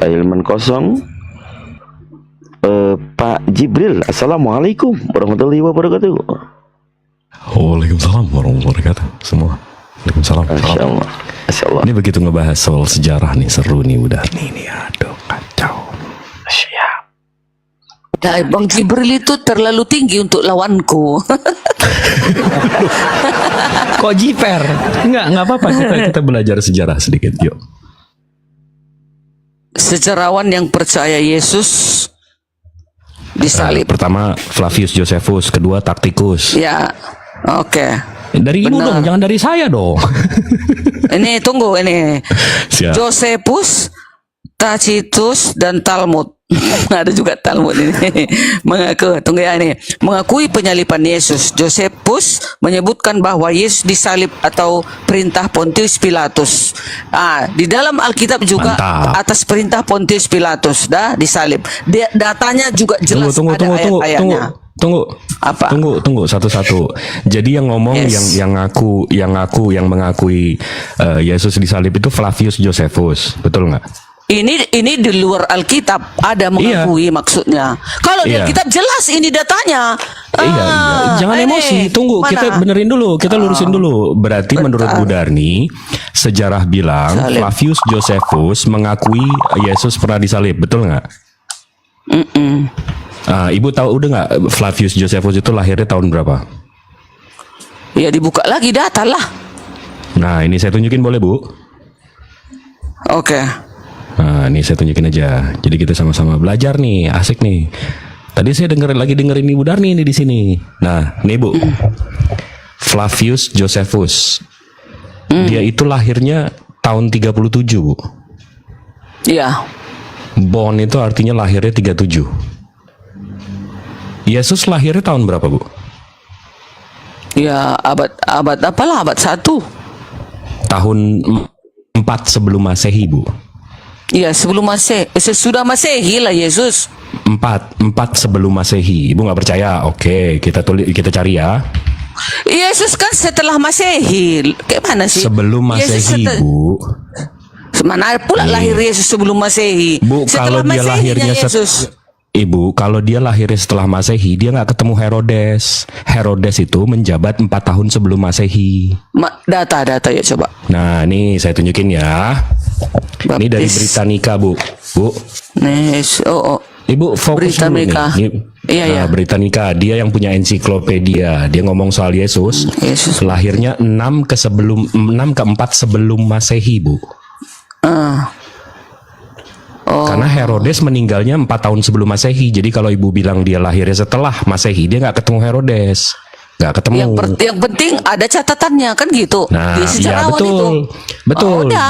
Hilman kosong. Pak Jibril, assalamualaikum warahmatullahi wabarakatuh. Waalaikumsalam warahmatullahi wabarakatuh. Semua. Waalaikumsalam. Masya Allah. Ini begitu ngebahas soal sejarah nih, seru nih udah nih, aduh kacau. Siap. Nah, Bang Jibril itu terlalu tinggi untuk lawanku. Kok jiper? Enggak apa-apa, kita belajar sejarah sedikit, yuk. Sejarawan yang percaya Yesus disalib. Pertama Flavius Josephus, kedua Tacitus. Ya, oke. Dari ibu Benar. dong, jangan dari saya dong. Ini tunggu ini. Siap. Josephus, Tacitus dan Talmud. Ada juga Talmud ini. Tunggu ya ini. Mengakui penyaliban Yesus. Josephus menyebutkan bahwa Yesus disalib atau perintah Pontius Pilatus. Di dalam Alkitab juga Mantap. atas perintah Pontius Pilatus disalib. Datanya juga jelas Tunggu. ayat-ayatnya. Apa? Tunggu satu-satu. Jadi yang ngomong Yes. yang mengakui Yesus disalib itu Flavius Josephus, betul nggak? Ini di luar Alkitab ada mengakui maksudnya. Kalau di Iya. Alkitab jelas ini datanya. Iya. Jangan ini. emosi. Tunggu, Mana? kita benerin dulu, kita lurusin dulu. Berarti menurut Bu Darni, sejarah bilang Salib. Flavius Josephus mengakui Yesus pernah disalib, betul nggak? Ibu tahu udah nggak Flavius Josephus itu lahirnya tahun berapa? Ya dibuka lagi data lah. Nah, ini saya tunjukin boleh, Bu? Oke. Nah, ini saya tunjukin aja. Jadi kita sama-sama belajar nih, asik nih. Tadi saya dengerin Ibu Darni nih di sini. Nah, nih Bu. Flavius Josephus. Dia itu lahirnya tahun 37, Bu. Iya. Born itu artinya lahirnya 37. Yesus lahirnya tahun berapa, Bu? Ya abad apalah, abad 1. Tahun 4 sebelum Masehi, Bu. Iya, sebelum sesudah Masehi lah Yesus. 4 sebelum Masehi. Ibu nggak percaya? Oke, kita cari ya. Yesus kan setelah Masehi. Kayak mana sih? Sebelum Masehi, Bu. Mana pula lahir Yesus sebelum Masehi? Bu, kalau Setelah dia Masehinya lahirnya Yesus. Ibu, kalau dia lahirnya setelah Masehi, dia nggak ketemu Herodes. Herodes itu menjabat 4 tahun sebelum Masehi. Data ya coba. Nah, ini saya tunjukin ya. Ini dari Baptis. Britannica, Bu. Nih, Ibu fokus dulu nih. Britannica. Iya, iya. Britannica, dia yang punya ensiklopedia. Dia ngomong soal Yesus. Yesus. Lahirnya 6 ke 4 sebelum Masehi, Bu. Karena Herodes meninggalnya 4 tahun sebelum Masehi. Jadi kalau Ibu bilang dia lahirnya setelah Masehi, dia nggak ketemu Herodes. Nggak ketemu. Yang penting ada catatannya kan gitu. Nah, Di iya sejarawan betul. itu. Betul. Udah.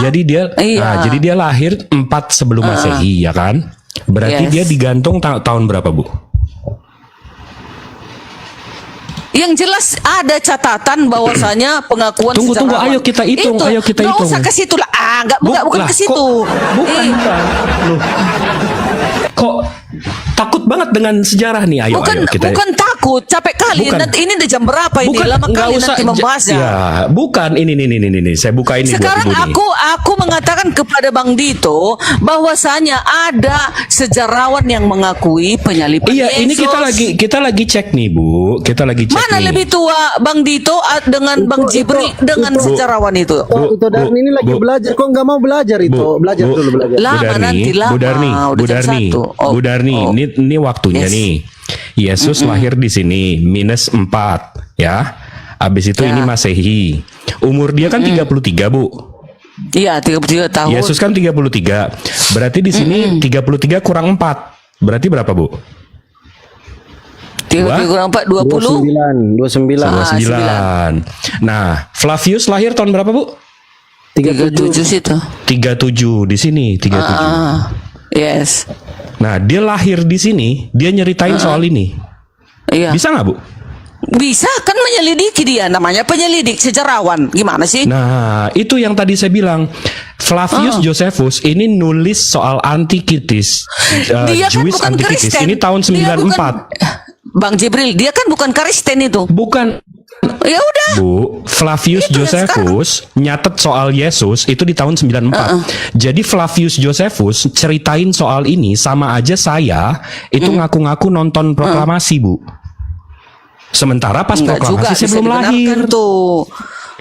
Jadi dia lahir 4 sebelum Masehi, ya kan? Berarti Yes. dia digantung tahun berapa, Bu? Yang jelas ada catatan bahwasanya pengakuan Tunggu, sejarawan. ayo kita hitung, Itu, ayo kita nggak hitung. usah ke situ lah. Bukan Lah, ke situ. Bukan. Loh. Kok takut banget dengan sejarah nih? Ayo, Bukan kita. bukan takut, capek kali. Bukan. Nanti ini udah jam berapa ini? Lama nggak kali nanti membahasnya. Ya, bukan ini. Saya buka ini Sekarang buat Ibu nih. aku mengatakan kepada Bang Dito bahwasanya ada sejarawan yang mengakui penyaliban Iya, Yesus. ini kita lagi cek nih, Bu. Kita lagi cek Mana nih. lebih tua Bang Dito dengan Bang Jibril dengan sejarawan itu? Itu Darni ini lagi belajar, kok nggak mau belajar itu? Belajar dulu belajar. Lama nanti lama. Bu Darni, Udah jam 1. Bu Darni, ini waktunya Yes. nih. Yesus lahir di sini -4 ya. Habis itu Ya. ini Masehi. Umur dia kan 33, Bu. Iya, 33 tahun. Yesus kan 33. Berarti di sini 33 kurang 4. Berarti berapa, Bu? 33 kurang 4, 20. 29. 9. Nah, Flavius lahir tahun berapa, Bu? 37 situ. 37 di sini, 37. Yes. Nah, dia lahir di sini, dia nyeritain soal ini. Iya. Bisa nggak, Bu? Bisa kan menyelidiki dia, namanya penyelidik sejarawan. Gimana sih? Nah, itu yang tadi saya bilang. Flavius Josephus ini nulis soal Antikitis, Dia kan Jewish bukan Antikitis. Kristen. Ini tahun Dia 94. Bang Jibril, dia kan bukan Kristen itu. Bukan Ya udah. Bu, Flavius Itu yang Josephus nyatet soal Yesus itu di tahun 94. Jadi Flavius Josephus ceritain soal ini sama aja saya itu ngaku-ngaku nonton proklamasi, Bu. Sementara pas Enggak juga proklamasi saya bisa belum lahir. dibenarkan tuh.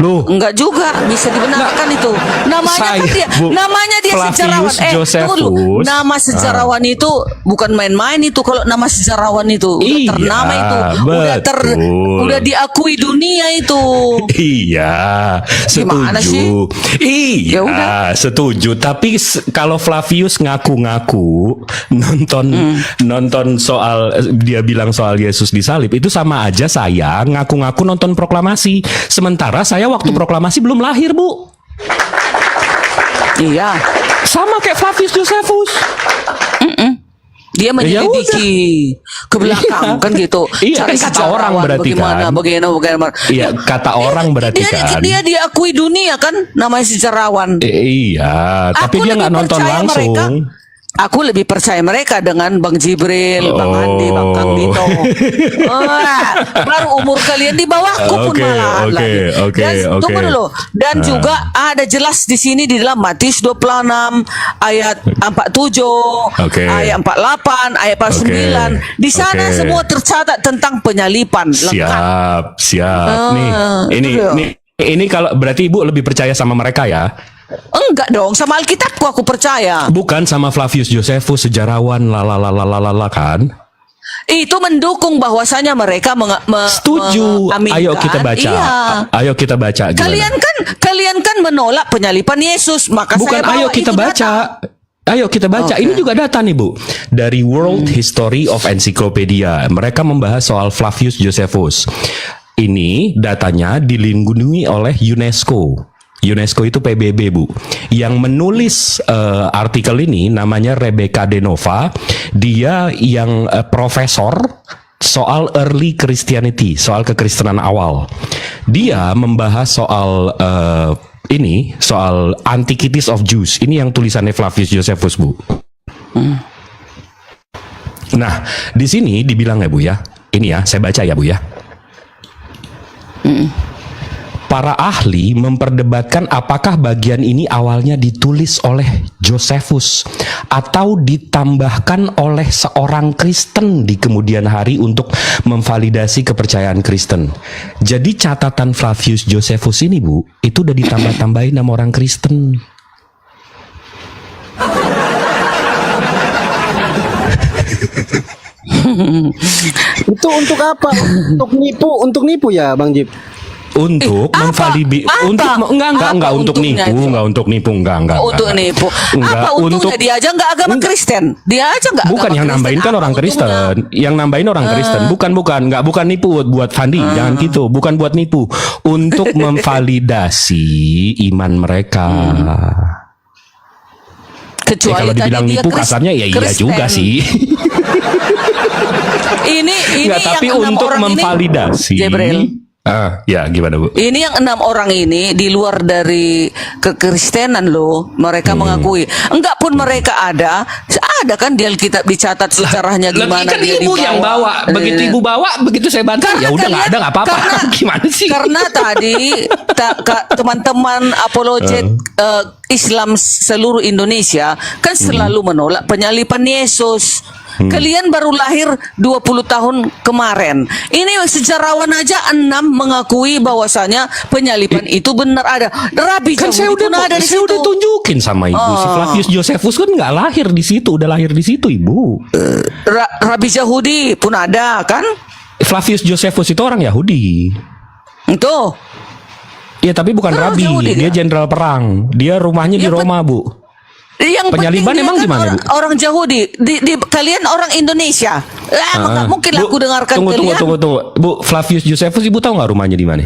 Loh, Enggak juga bisa dibenarkan itu. Namanya Saya, kan dia, Bu, namanya dia Flavius sejarawan. Tunggu dulu. Josephus. Nama sejarawan itu bukan main-main itu. Kalau nama sejarawan itu udah Iya, ternama itu, betul. udah diakui dunia itu. Iya, Gimana sih? setuju. Ya udah. Iya, setuju. Tapi kalau Flavius ngaku-ngaku nonton soal dia bilang soal Yesus disalib itu sama aja saya ngaku-ngaku nonton proklamasi. Sementara saya waktu proklamasi belum lahir, Bu. Iya. Sama kayak Flavius Josephus. Dia menyelidiki ke belakang kan gitu. Iya, Cari kan kata sejarawan, orang berarti kan. bagaimana. Iya, kata orang berarti kan. Dia diakui dunia kan namanya sejarawan. Iya, tapi dia lebih nggak nonton percaya langsung. Aku lebih percaya mereka dengan Bang Jibril, Bang Andi, Bang Kang Dito. Wah, baru umur kalian di bawahku pun Oke, malah oke, lagi. oke, Dan oke. tunggu dulu. Dan juga ada jelas di sini di dalam Matius 26 ayat 47, Oke. ayat 48, ayat 49. Di sana Oke. semua tercatat tentang penyalipan lengkap. Siap. Nih, itu ini kalau berarti Ibu lebih percaya sama mereka ya? Enggak dong, sama Alkitabku aku percaya. Bukan sama Flavius Josephus sejarawan lalalala kan? Itu mendukung bahwasanya mereka Setuju. Ayo kita baca. Iya. Ayo kita baca. Gimana? Kalian kan menolak penyalipan Yesus, maka Bukan saya bawa ayo kita itu baca. data. Ayo kita baca. Oke. Ini juga data nih, Bu. Dari World History of Encyclopedia. Mereka membahas soal Flavius Josephus. Ini datanya dilindungi oleh UNESCO. UNESCO itu PBB, Bu. Yang menulis artikel ini namanya Rebecca Denova. Dia yang profesor soal early Christianity, soal kekristenan awal. Dia membahas soal soal Antiquities of Jews. Ini yang tulisannya Flavius Josephus, Bu. Nah, di sini dibilang ya, Bu ya. Ini ya, saya baca ya, Bu ya. Para ahli memperdebatkan apakah bagian ini awalnya ditulis oleh Josephus atau ditambahkan oleh seorang Kristen di kemudian hari untuk memvalidasi kepercayaan Kristen. Jadi catatan Flavius Josephus ini, Bu, itu udah ditambah-tambahin sama orang Kristen. Itu untuk apa? Untuk nipu ya, Bang Jip. Untuk memvalidasi enggak untuk nipu, enggak. Untuk nipu. Enggak, Apa untungnya untuk- dia aja enggak agama Kristen. Dia aja enggak Bukan agama yang nambahin kan Apa orang untungnya? Kristen. Yang nambahin orang Kristen. Bukan nipu buat Fandi. Jangan gitu. Bukan buat nipu. Untuk memvalidasi iman mereka. Kecuali Kalau tadi dibilang dia nipu kasarnya ya iya Kristen. juga sih. Ini Enggak, tapi yang 6 untuk orang memvalidasi. ini, Jibril. Ya gimana, Bu? Ini yang 6 orang ini di luar dari kekristenan loh, mereka mengakui. Enggak pun mereka ada kan di Alkitab dicatat sejarahnya gimana kan dia ibu dibawa. yang bawa. Begitu ibu bawa, begitu saya bantu. Ya udah nggak ada nggak apa-apa. Gimana sih? Karena tadi teman-teman apologet Islam seluruh Indonesia kan selalu menolak penyalipan Yesus. Kalian baru lahir 20 tahun kemarin. Ini sejarawan aja 6 mengakui bahwasanya penyalipan itu benar ada. Rabi Kan saya Yahudi pun ada di saya udah situ. tunjukin sama ibu. Si Flavius Josephus kan nggak lahir di situ, udah lahir di situ, Ibu. Rabi Yahudi pun ada kan? Flavius Josephus itu orang Yahudi. Itu. Iya, tapi bukan Oh, rabi, Yahudi dia dia. jenderal perang. Dia rumahnya di Ya, Roma, Bu. Yang Penyaliban penting dia emang kan gimana, Bu? orang Yahudi. Kalian orang Indonesia. Nggak mungkin Bu, aku dengarkan tunggu, kalian. tunggu. Bu, Flavius Josephus Ibu tahu nggak rumahnya di mana?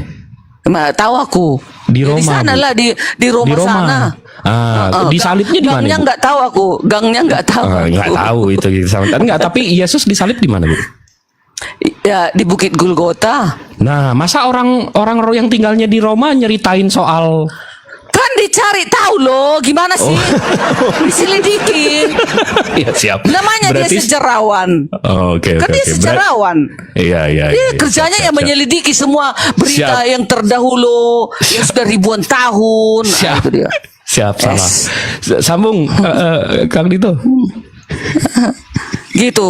Tahu aku. Di Ya, Roma, di sana Bu. lah di Roma, Di Roma. sana. Disalibnya di mana, Gangnya Bu? nggak tahu aku. Gangnya nggak tahu. Nggak aku. tahu itu enggak, tapi Yesus disalib di mana, Bu? Ya di Bukit Golgota. Nah, masa orang yang tinggalnya di Roma nyeritain soal Kan dicari tahu loh, gimana sih? Diselidikin. Iya, siap. Namanya Berarti- dia sejarawan. Oh, oke, Kan oke, dia oke. sejarawan. Iya, iya. Dia iya. kerjanya Siap, yang siap, menyelidiki semua berita Siap. yang terdahulu yang sudah ribuan tahun. Nah, Siap. itu dia. Siap, Yes. salah. Sambung, Kang Dito. Gitu.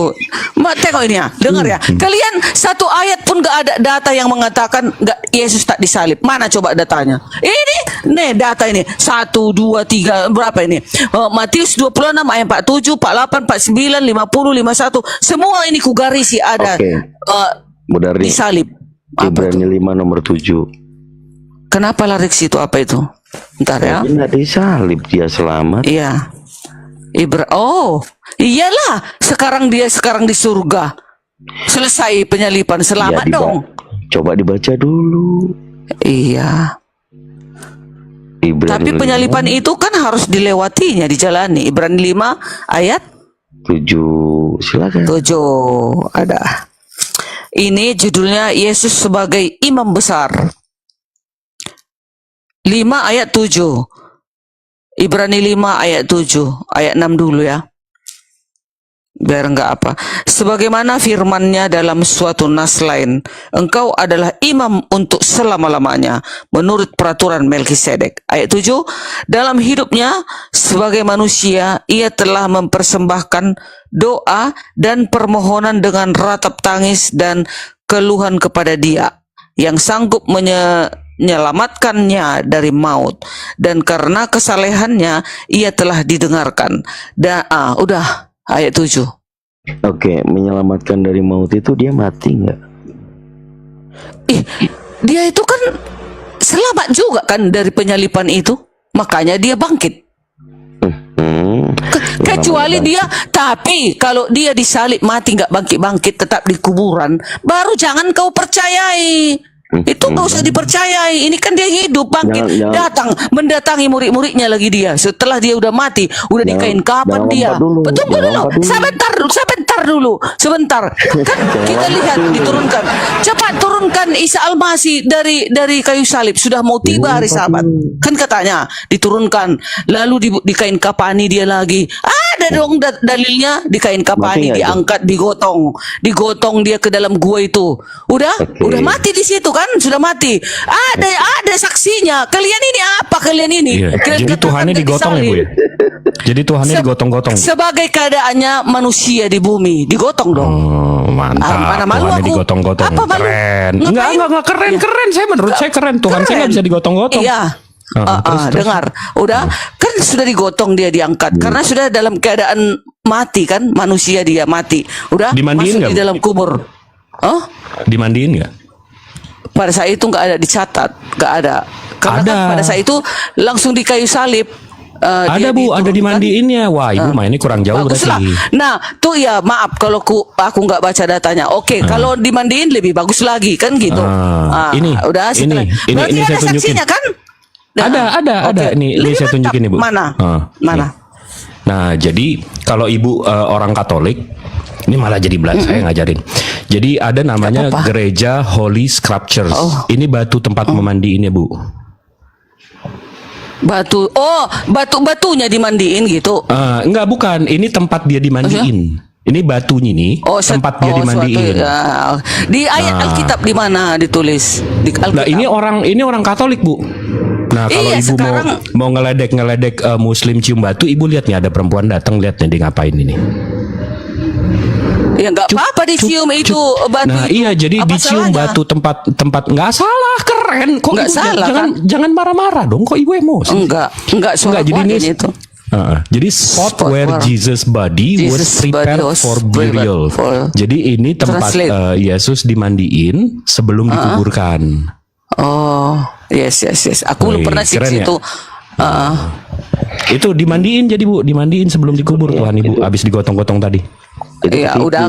Tengok ini ya, dengar ya. Kalian satu ayat pun gak ada data yang mengatakan gak Yesus tak disalib. Mana coba datanya? Ini, nih data ini. 1, 2, 3, berapa ini? Matius 26 ayat 47, 48, 49, 50, 51. Semua ini kugarisi ada Oke. Mudarni. disalib. Apa itu? Ibrani 5 nomor 7. Kenapa lari ke situ? Apa itu? Ntar ya. Dia nggak disalib, dia selamat. Iya. Oh, iyalah. Sekarang dia di surga. Selesai penyalipan, selamat Ya, dong. Coba dibaca dulu. Iya. Ibrani Tapi 5, penyalipan itu kan harus dilewatinya, dijalani. Ibrani 5 ayat 7. Silakan. 7 ada. Ini judulnya Yesus sebagai imam besar. 5 ayat 7. Ibrani 5 ayat 7. Ayat 6 dulu ya. Biar enggak apa. Sebagaimana firman-Nya dalam suatu nas lain, engkau adalah imam untuk selama-lamanya menurut peraturan Melkisedek. Ayat 7, dalam hidupnya sebagai manusia ia telah mempersembahkan doa dan permohonan dengan ratap tangis dan keluhan kepada Dia yang sanggup menyelamatkannya dari maut, dan karena kesalehannya ia telah didengarkan. Dan udah ayat 7. Oke, menyelamatkan dari maut itu dia mati nggak? Dia itu kan selamat juga kan dari penyalipan itu, makanya dia bangkit. Kecuali dia, tapi kalau dia disalib mati nggak bangkit-bangkit tetap di kuburan, baru jangan kau percayai. Itu nggak usah dipercayai. Ini kan dia hidup bangkit, datang mendatangi murid-muridnya lagi dia. Setelah dia udah mati, udah dikain kapan dia. Tunggu dulu, sebentar. Kan kita lihat diturunkan. Cepat turunkan Isa Al-Masih dari kayu salib. Sudah mau tiba hari Sabat. Kan katanya diturunkan. Lalu dikain kapani dia lagi. Ada dong dalilnya, dikain kapani, diangkat, digotong dia ke dalam gua itu. Udah mati di situ kan, sudah mati. Ada saksinya. Kalian ini apa? Kalian ini? Iya. Kalian Jadi katakan Tuhannya tak digotong ya, Bu disalib. ya? Jadi Tuhannya digotong-gotong. Sebagai keadaannya manusia di bumi, digotong dong. Oh, mantap. Mana malu Tuhannya aku. digotong-gotong. Apa malu? Keren. Ngapain? Enggak keren. Menurut saya keren. Tuhan saya nggak bisa digotong-gotong. Iya. Terus. Dengar, udah kan sudah digotong, dia diangkat karena sudah dalam keadaan mati kan, manusia dia mati. Udah Dimandiin masuk nggak, di Bu? dalam kubur. Dimandiin nggak? Pada saat itu nggak ada dicatat, nggak ada. Karena Ada. kan pada saat itu langsung di kayu salib. Ada dia Bu, ada diturunkan. dimandiinnya. Wah, Ibu mainnya kurang jauh Bagus lah. berarti. Nah, tuh ya maaf kalau aku nggak baca datanya. Oke, kalau dimandiin lebih bagus lagi kan gitu. Ini, udah setelah. ini Berarti saya ada tunjukin. saksinya kan? Ada. Oke. Ini Lebih saya tunjukin nih, Bu. Mana? Nih. Nah, jadi kalau Ibu orang Katolik, ini malah jadi saya ngajarin. Jadi ada namanya Apa? Gereja Holy Scriptures. Oh. Ini batu tempat memandiinnya, Bu. Batunya dimandiin gitu. Enggak, bukan. Ini tempat dia dimandiin. Ini batunya nih, tempat dia dimandiin. Di ayat Alkitab di mana ditulis? Di Alkitab. Nah, ini orang Katolik, Bu. Nah, kalau Iya, Ibu sekarang mau ngeledek Muslim cium batu, Ibu lihat nih ada perempuan datang, lihat nih dia ngapain ini. Ya nggak apa-apa dicium itu batu. Nah, itu. iya, jadi Apa dicium salahnya? batu tempat nggak salah, keren. Kok Nggak Ibu salah, kan? jangan marah-marah dong, kok Ibu emosi? Enggak suara Enggak, jadi ini kuatnya itu. Jadi spot where where Jesus' body was Jesus' prepared body was for prepared burial. for- Jadi ini tempat Translate. Yesus dimandiin sebelum dikuburkan. Oh, yes. Aku belum Wih, pernah sih keren ya? situ. Itu dimandiin, jadi Bu, dimandiin sebelum dikubur Tuhan Ibu habis digotong-gotong tadi. Iya, udah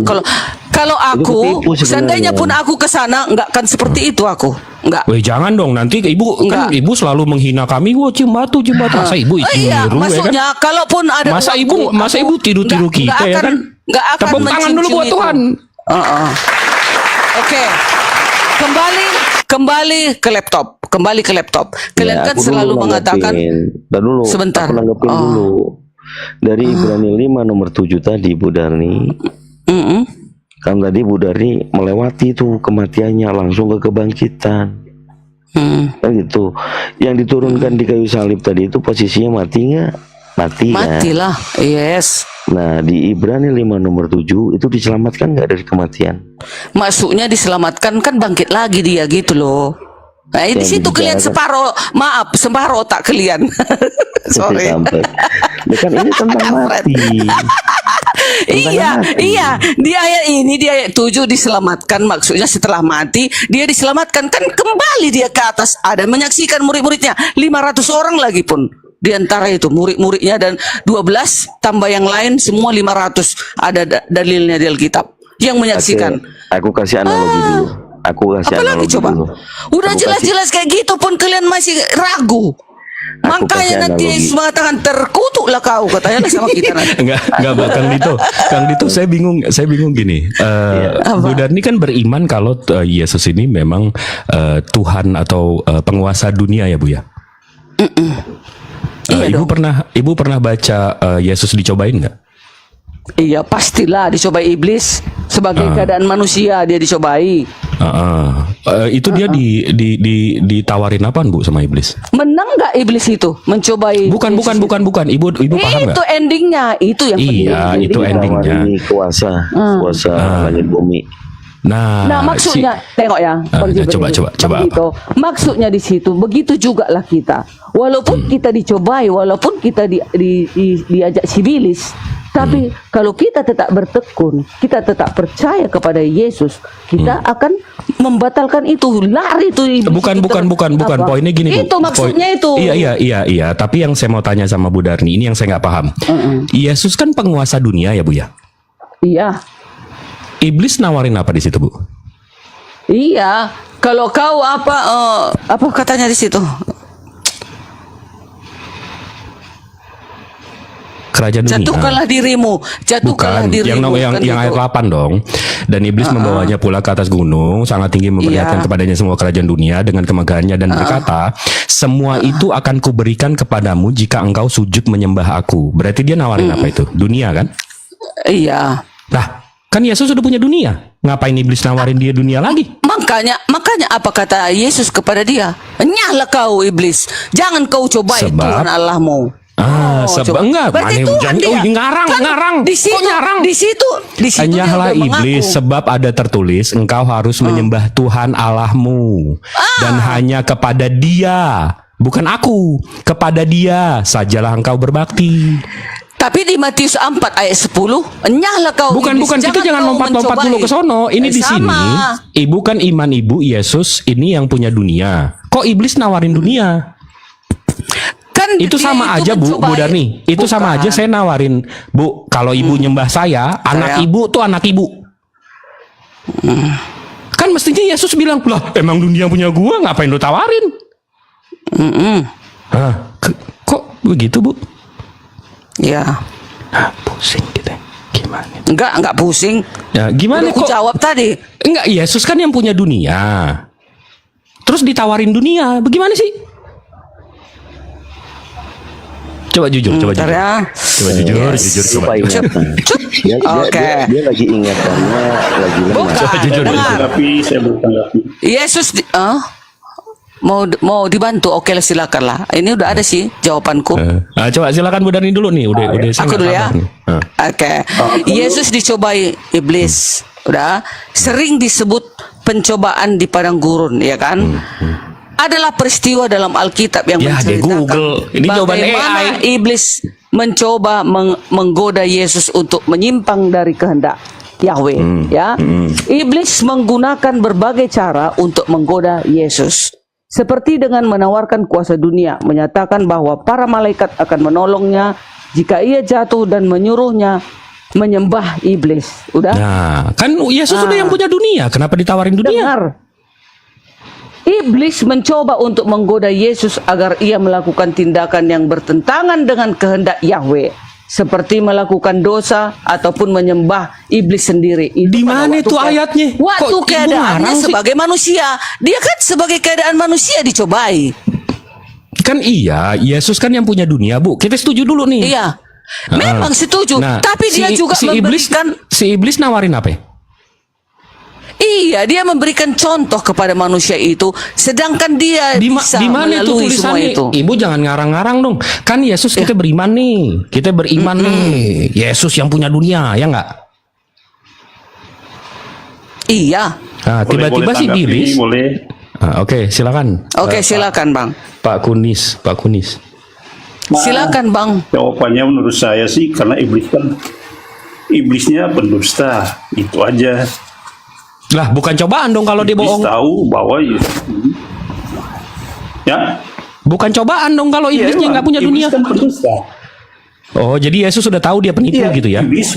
kalau aku ketipu sebenarnya. seandainya pun aku ke sana enggak akan seperti itu aku. Enggak. Weh, jangan dong, nanti Ibu kan Enggak. Ibu selalu menghina kami. Wah, cium batu. Masa Ibu Iya, niru ya kan? maksudnya kalaupun ada Masa uangku, Ibu aku tiru-tiru nggak kita ya akan- kan? nggak akan Tepuk tangan dulu mencium-cium buat itu. Tuhan. Oke. Kembali ke laptop. Kalian Ya, kan aku selalu dulu mengatakan nanggepin. Ntar dulu. Sebentar. Aku nanggepin dulu. Dari Ibrani 5 nomor 7 tadi Bu Darni. Mm-mm. Kan tadi Bu Darni melewati itu kematiannya langsung ke kebangkitan. Kan gitu. Yang diturunkan di kayu salib tadi itu posisinya mati nggak? Mati kan? Matilah. Yes. Nah di Ibrani 5 nomor 7 itu diselamatkan nggak dari kematian? Maksudnya diselamatkan kan bangkit lagi dia gitu loh. Nah, di Yang situ kalian dibicarakan- separuh otak kalian. Sorry. Sampai. Ya kan ini tentang Kampret. mati. Iya, mati. iya. Di ayat ini, di ayat 7 diselamatkan. Maksudnya setelah mati, dia diselamatkan. Kan kembali dia ke atas. Ada menyaksikan murid-muridnya. 500 orang lagi pun. Di antara itu murid-muridnya dan 12 tambah yang lain semua 500. Ada dalilnya di Alkitab. Yang menyaksikan. Aku kasih analogi dulu. Aku kasih Apalagi analogi coba? dulu. Udah Aku jelas-jelas kayak gitu pun kalian masih ragu. Aku Makanya kasih nanti analogi. Yesus mengatakan terkutuklah kau katanya lah sama kita nanti. Enggak Kang Dito saya bingung gini. Bu Darni kan beriman kalau Yesus ini memang Tuhan atau penguasa dunia ya Bu ya. Iya Ibu pernah baca Yesus dicobain nggak? Iya pastilah dicobai iblis sebagai keadaan manusia dia dicobai. Itu dia ditawarin apaan Bu sama iblis? Menang nggak iblis itu mencobai? Bukan. Ibu paham Itu nggak? endingnya itu yang penting. Iya, itu endingnya. Ini kuasa langit bumi. Nah, Nah maksudnya tengok ya Bang Jibril. coba Bang Dito. Maksudnya di situ begitu juga lah kita. Walaupun kita dicobai, walaupun kita diajak sibilis, tapi kalau kita tetap bertekun, kita tetap percaya kepada Yesus, kita akan membatalkan itu, lari itu iblis Bukan. Apa? Poinnya gini Bu. Itu maksudnya itu. Iya. Tapi yang saya mau tanya sama Bu Darni ini yang saya nggak paham. Yesus kan penguasa dunia ya Bu ya. Iya. Iblis nawarin apa di situ Bu? Iya, kalau kau apa katanya di situ? Kerajaan dunia. Jatuhkanlah dirimu, jatuhkanlah Bukan, dirimu. yang kan gitu. ayat 8 dong. Dan iblis membawanya pula ke atas gunung, sangat tinggi memperlihatkan Iya. kepadanya semua kerajaan dunia dengan kemegahannya dan berkata, semua itu akan kuberikan kepadamu jika engkau sujud menyembah aku. Berarti dia nawarin apa itu? Dunia kan? Iya. Nah, kan Yesus sudah punya dunia. Ngapain iblis nawarin dia dunia lagi? Makanya apa kata Yesus kepada dia? Nyahlah kau iblis, jangan kau cobai Sebab- Tuhan Allahmu. Sebab coba. enggak, Berarti mana Tuhan dia. ngarang. Di situ, Kok ngarang? di situ dia Enyahlah udah iblis mengaku. sebab ada tertulis engkau harus menyembah Tuhan Allahmu dan hanya kepada Dia, bukan aku, kepada Dia sajalah engkau berbakti. Tapi di Matius 4 ayat 10, enyahlah kau Bukan iblis, kita jangan kau lompat-lompat mencobai. dulu ke sono. Ini di Sama. sini ibu kan iman ibu Yesus ini yang punya dunia. Kok iblis nawarin dunia? Kan Itu dia sama aja Bu mencobai. Darni. Itu sama Bukan. aja saya nawarin, Bu, kalau ibu nyembah saya, anak Saya. ibu tuh anak ibu. Kan mestinya Yesus bilang, "Lah, emang dunia punya gua, ngapain lu tawarin?" Hah, kok begitu, Bu? Ya. Pusing gitu. Gimana? Enggak pusing. Ya, gimana Udah aku kok? jawab tadi. Enggak, Yesus kan yang punya dunia. Terus ditawarin dunia, bagaimana sih? Coba jujur. Bentar ya. Coba jujur, Lupa ingatan. Oke. Dia lagi ingatannya lagi lemah. Bukan. jujur. Dengar. Saya bertanggapi. Yesus mau dibantu, oke lah silakan lah. Ini udah ada sih jawabanku. Coba silakan Bu Darni dulu nih, udah saya Aku nggak dulu ya. sabar nih. Oke. Yesus dicobai iblis. Udah sering disebut pencobaan di padang gurun, ya kan? Adalah peristiwa dalam Alkitab yang Ya, dia menceritakan Google. Ini jawaban bagaimana AI. iblis mencoba menggoda Yesus untuk menyimpang dari kehendak Yahweh, ya. Iblis menggunakan berbagai cara untuk menggoda Yesus. Seperti dengan menawarkan kuasa dunia, menyatakan bahwa para malaikat akan menolongnya jika ia jatuh dan menyuruhnya menyembah iblis. Udah? Nah, kan Yesus sudah yang punya dunia, kenapa ditawarin dunia? Dengar. Iblis mencoba untuk menggoda Yesus agar ia melakukan tindakan yang bertentangan dengan kehendak Yahweh, seperti melakukan dosa ataupun menyembah iblis sendiri. Di pada mana waktu itu ayatnya? Waktu Kok ibu keadaannya ngarang sih? sebagai manusia, dia kan sebagai keadaan manusia dicobai. Kan iya, Yesus kan yang punya dunia, Bu. Kita setuju dulu nih. Iya. Memang setuju, tapi dia juga memberikan si iblis nawarin apa ya? Iya, dia memberikan contoh kepada manusia itu, sedangkan dia bisa melalui semua itu. Ibu jangan ngarang-ngarang dong. Kan Yesus kita beriman nih. Kita beriman nih. Yesus yang punya dunia, ya enggak? Iya. Nah, tiba-tiba si iblis. Oke, silakan. Oke, silakan, Bang. Pak Kunis. Silakan, Bang. Jawabannya menurut saya sih karena iblisnya pendusta. Itu aja. Lah, bukan cobaan dong kalau dia bohong. Tahu bahwa ya. Bukan cobaan dong kalau iblisnya nggak punya dunia. Kan pendusta. Oh, jadi Yesus sudah tahu dia penipu gitu ya? Iblis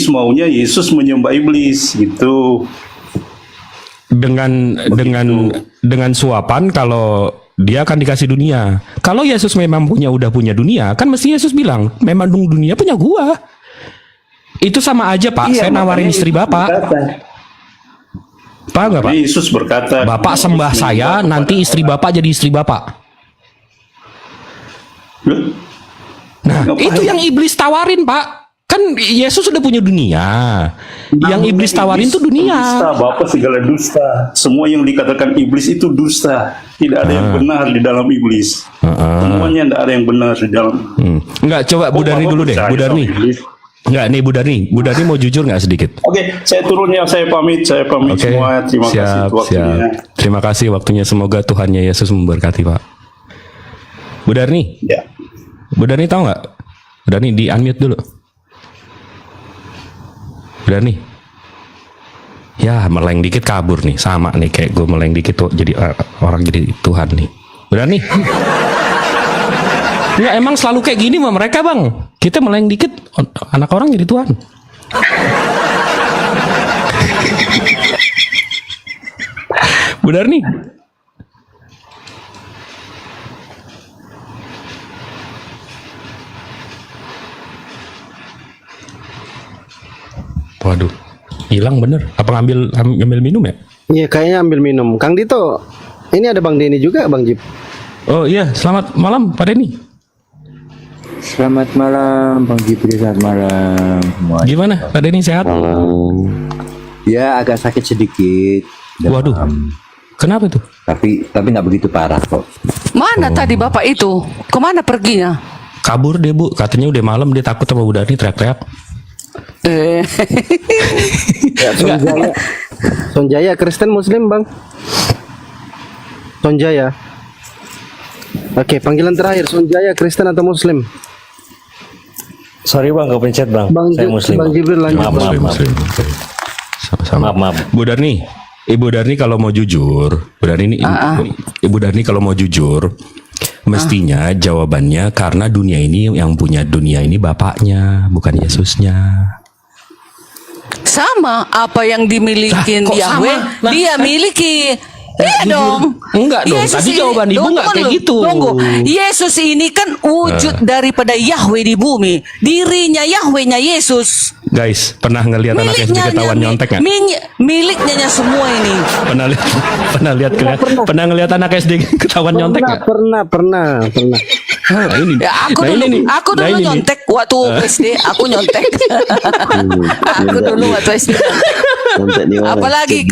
maunya Yesus menyembah iblis gitu. Dengan suapan kalau dia akan dikasih dunia. Kalau Yesus memang udah punya dunia, kan mesti Yesus bilang, memang dunia punya gua. Itu sama aja, Pak. Saya nawarin istri Bapak. Pak nggak, Pak? Yesus berkata, Bapak sembah saya, nanti istri Bapak jadi istri Bapak. Nah, itu yang iblis tawarin, Pak. Kan Yesus sudah punya dunia. Yang iblis tawarin itu dunia. Dusta, Bapak segala dusta. Semua yang dikatakan iblis itu dusta. Tidak ada yang benar di dalam iblis. Semuanya tidak ada yang benar di dalam. Enggak, coba Bu Darni dulu deh. Bu Darni. Enggak nih Bu Darni mau jujur nggak sedikit? Oke, saya turun ya, saya pamit semua. Terima kasih waktunya. Terima kasih waktunya. Semoga Tuhannya Yesus memberkati, Pak. Bu Darni. Ya. Bu Darni tahu nggak? Bu Darni di unmute dulu. Bu Darni. Ya, meleng dikit kabur nih, sama nih kayak gue meleng dikit tuh jadi orang jadi Tuhan nih. Bu Darni. Ya emang selalu kayak gini sama mereka, Bang. Kita meleng dikit, anak orang jadi Tuhan. Bu Darni. Waduh, hilang bener. Apa ngambil minum ya? Iya, kayaknya ambil minum. Kang Dito, ini ada Bang Denny juga, Bang Jip. Oh iya, selamat malam Pak Denny. Selamat malam Bang Jipri, selamat malam semuanya. Gimana Pak Denny, sehat? Ya agak sakit sedikit. Waduh, kenapa tuh? Tapi nggak begitu parah kok. Mana tadi Bapak itu? Kemana perginya? Kabur dia Bu, katanya udah malam dia takut sama Bu Darni teriak-teriak. Sonjaya Kristen Muslim, Bang. Sonjaya. Oke, panggilan terakhir, Sonjaya Kristen atau Muslim? Sorry Bang, kepencet Bang. Saya Muslim. Bang Jibril lanjut. Muslim. Sama-sama. Maaf. Bu Darni, Ibu Darni kalau mau jujur, Bu Darni ini, Ibu Darni kalau mau jujur, mestinya jawabannya karena dunia ini yang punya dunia ini Bapaknya, bukan Yesusnya. Sama apa yang dimiliki Yahweh, dia miliki. Iya dong. Enggak dong. Yesus tadi jawaban Ibu enggak kayak gitu. Tunggu. Yesus ini kan wujud daripada Yahweh di bumi. Dirinya Yahwehnya Yesus. Guys, pernah ngelihat anak SD ketahuan nyontek nggak? Miliknya semua ini. Pernah ngelihat anak SD ketahuan nyontek nggak? Pernah. Nah, ini. Ya, aku dulu nyontek waktu SD. Aku nyontek. Aku dulu waktu SD. Apalagi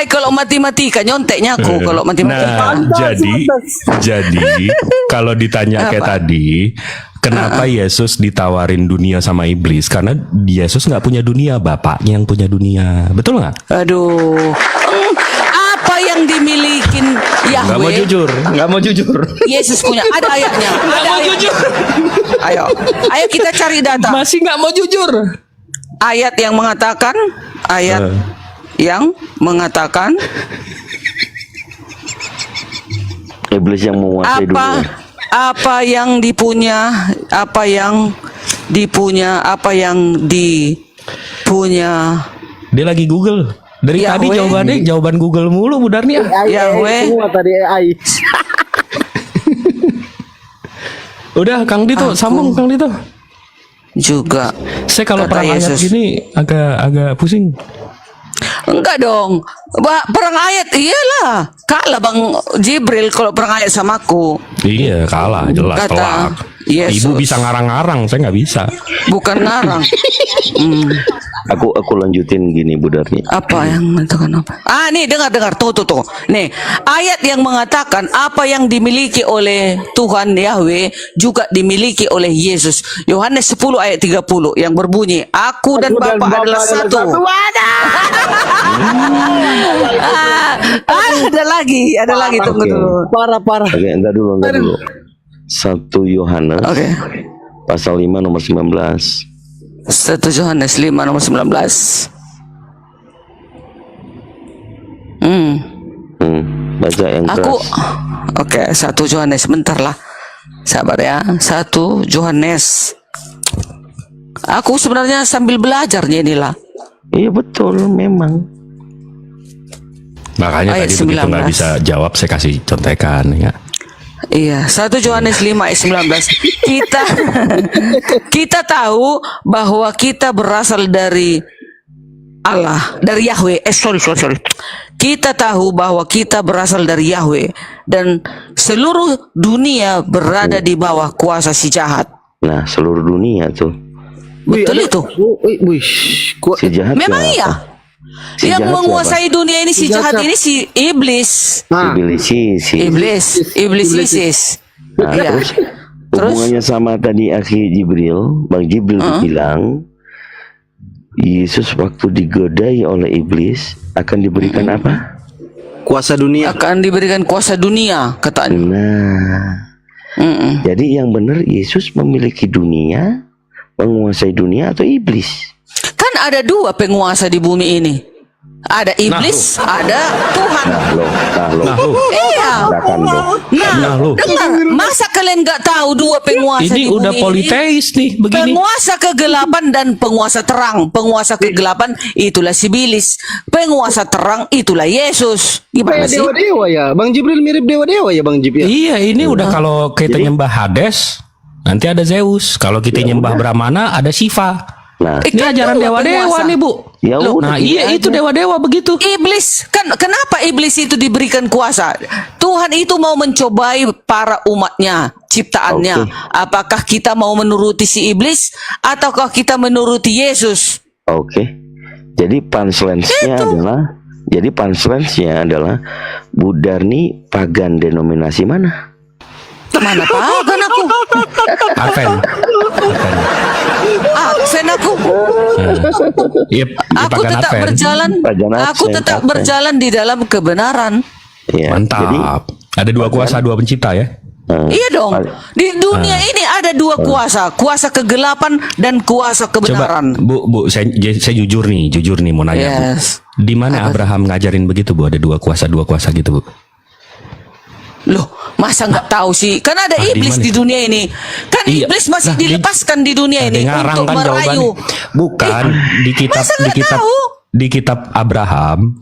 kalau matematika nyonteknya aku kalau matematika. Nah, jadi kalau ditanya kayak tadi, kenapa Yesus ditawarin dunia sama iblis? Karena Yesus nggak punya dunia, Bapaknya yang punya dunia, betul nggak? Aduh, apa yang dimiliki Yahweh? Nggak mau jujur. Yesus punya, ada ayatnya. Nggak mau jujur. Ayo kita cari data. Masih nggak mau jujur. Ayat yang mengatakan, iblis yang menguasai dunia. Apa yang dipunya, apa yang dipunya. Dia lagi Google. Dari tadi jawaban Google mulu Bu Darni. Yahweh. Semua tadi AI. Udah Kang Dito, sambung Kang Dito. Juga. Saya kalau perang ayat gini agak pusing. Enggak dong. Perang ayat iyalah. Kalah Bang Jibril kalau perang ayat sama aku. Iya, kalah jelas Kata telak. Yesus. Ibu bisa ngarang-ngarang, saya nggak bisa. Bukan ngarang. Aku lanjutin gini Bu Darni. Apa yang mengatakan apa? Nih dengar. Tuh. Nih, ayat yang mengatakan apa yang dimiliki oleh Tuhan Yahweh juga dimiliki oleh Yesus. Yohanes 10 ayat 30 yang berbunyi, Aku dan Bapa adalah satu. Ada lagi tunggu dulu. Parah. Oke, entar dulu. 1 Yohanes pasal 5 nomor 19. 1 Yohanes 5 nomor 19. Baca yang keras. Oke, 1 Yohanes, bentar lah. Sabar ya. 1 Yohanes. Aku sebenarnya sambil belajarnya inilah. Iya betul, memang. Makanya Ayat tadi begitu 19. nggak bisa jawab, saya kasih contekan ya. Iya, 1 Yohanes 5 ayat 19. Kita tahu bahwa kita berasal dari Allah, dari Yahweh. Sorry. Kita tahu bahwa kita berasal dari Yahweh dan seluruh dunia berada di bawah kuasa si jahat. Nah, seluruh dunia tuh. Betul itu. Si jahat Memang siapa? iya. Si Yang jahat menguasai dunia ini si jahat ini si iblis. Iblis ISIS. Nah, Iya. terus hubungannya sama tadi akhi Jibril, Bang Jibril bilang Yesus waktu digodai oleh iblis akan diberikan apa? Kuasa dunia. Akan diberikan kuasa dunia katanya. Nah, jadi yang benar Yesus memiliki dunia, menguasai dunia atau iblis? Kan ada dua penguasa di bumi ini. Ada iblis, ada Tuhan. Nah lo. Iya. Nah, Dengar, masa kalian nggak tahu dua penguasa ini di bumi udah politeis nih begini. Penguasa kegelapan dan penguasa terang. Penguasa kegelapan itulah Iblis. Penguasa terang itulah Yesus. Gimana Kayak sih? dewa-dewa ya. Bang Jibril mirip dewa-dewa ya Bang Jibril. Iya, ini udah kalau kita nyembah Hades, nanti ada Zeus. Kalau kita nyembah Brahmana, ada Shiva. Nah, Ini ajaran dewa-dewa nih, Bu. ya udah. Nah, iya itu dewa-dewa begitu. Iblis kan kenapa iblis itu diberikan kuasa? Tuhan itu mau mencobai para umatnya, ciptaannya. Apakah kita mau menuruti si iblis ataukah kita menuruti Yesus? Oke. Jadi punchline-nya adalah Bu Darni pagan denominasi mana? Mana pagan aku? Advent. Advent aku. Iya, Aku pagan tetap Advent. berjalan. Pagan Aku Advent, tetap Advent. berjalan di dalam kebenaran. Ya, Mantap. Jadi, Ada dua kuasa, dua pencipta ya. Iya dong. Di dunia ini ada dua kuasa, kuasa kegelapan dan kuasa Coba, kebenaran. Bu, saya jujur nih mau nanya. Bu. Yes. Di mana Abraham ngajarin begitu, Bu? Ada dua kuasa gitu, Bu. Loh, masa nggak tahu sih? Kan ada iblis di mana? di dunia ini. Kan Iya. iblis masih Nah, dilepaskan di dunia ini ngarang untuk kan merayu. jawabannya. Bukan masa nggak tahu? di kitab Abraham.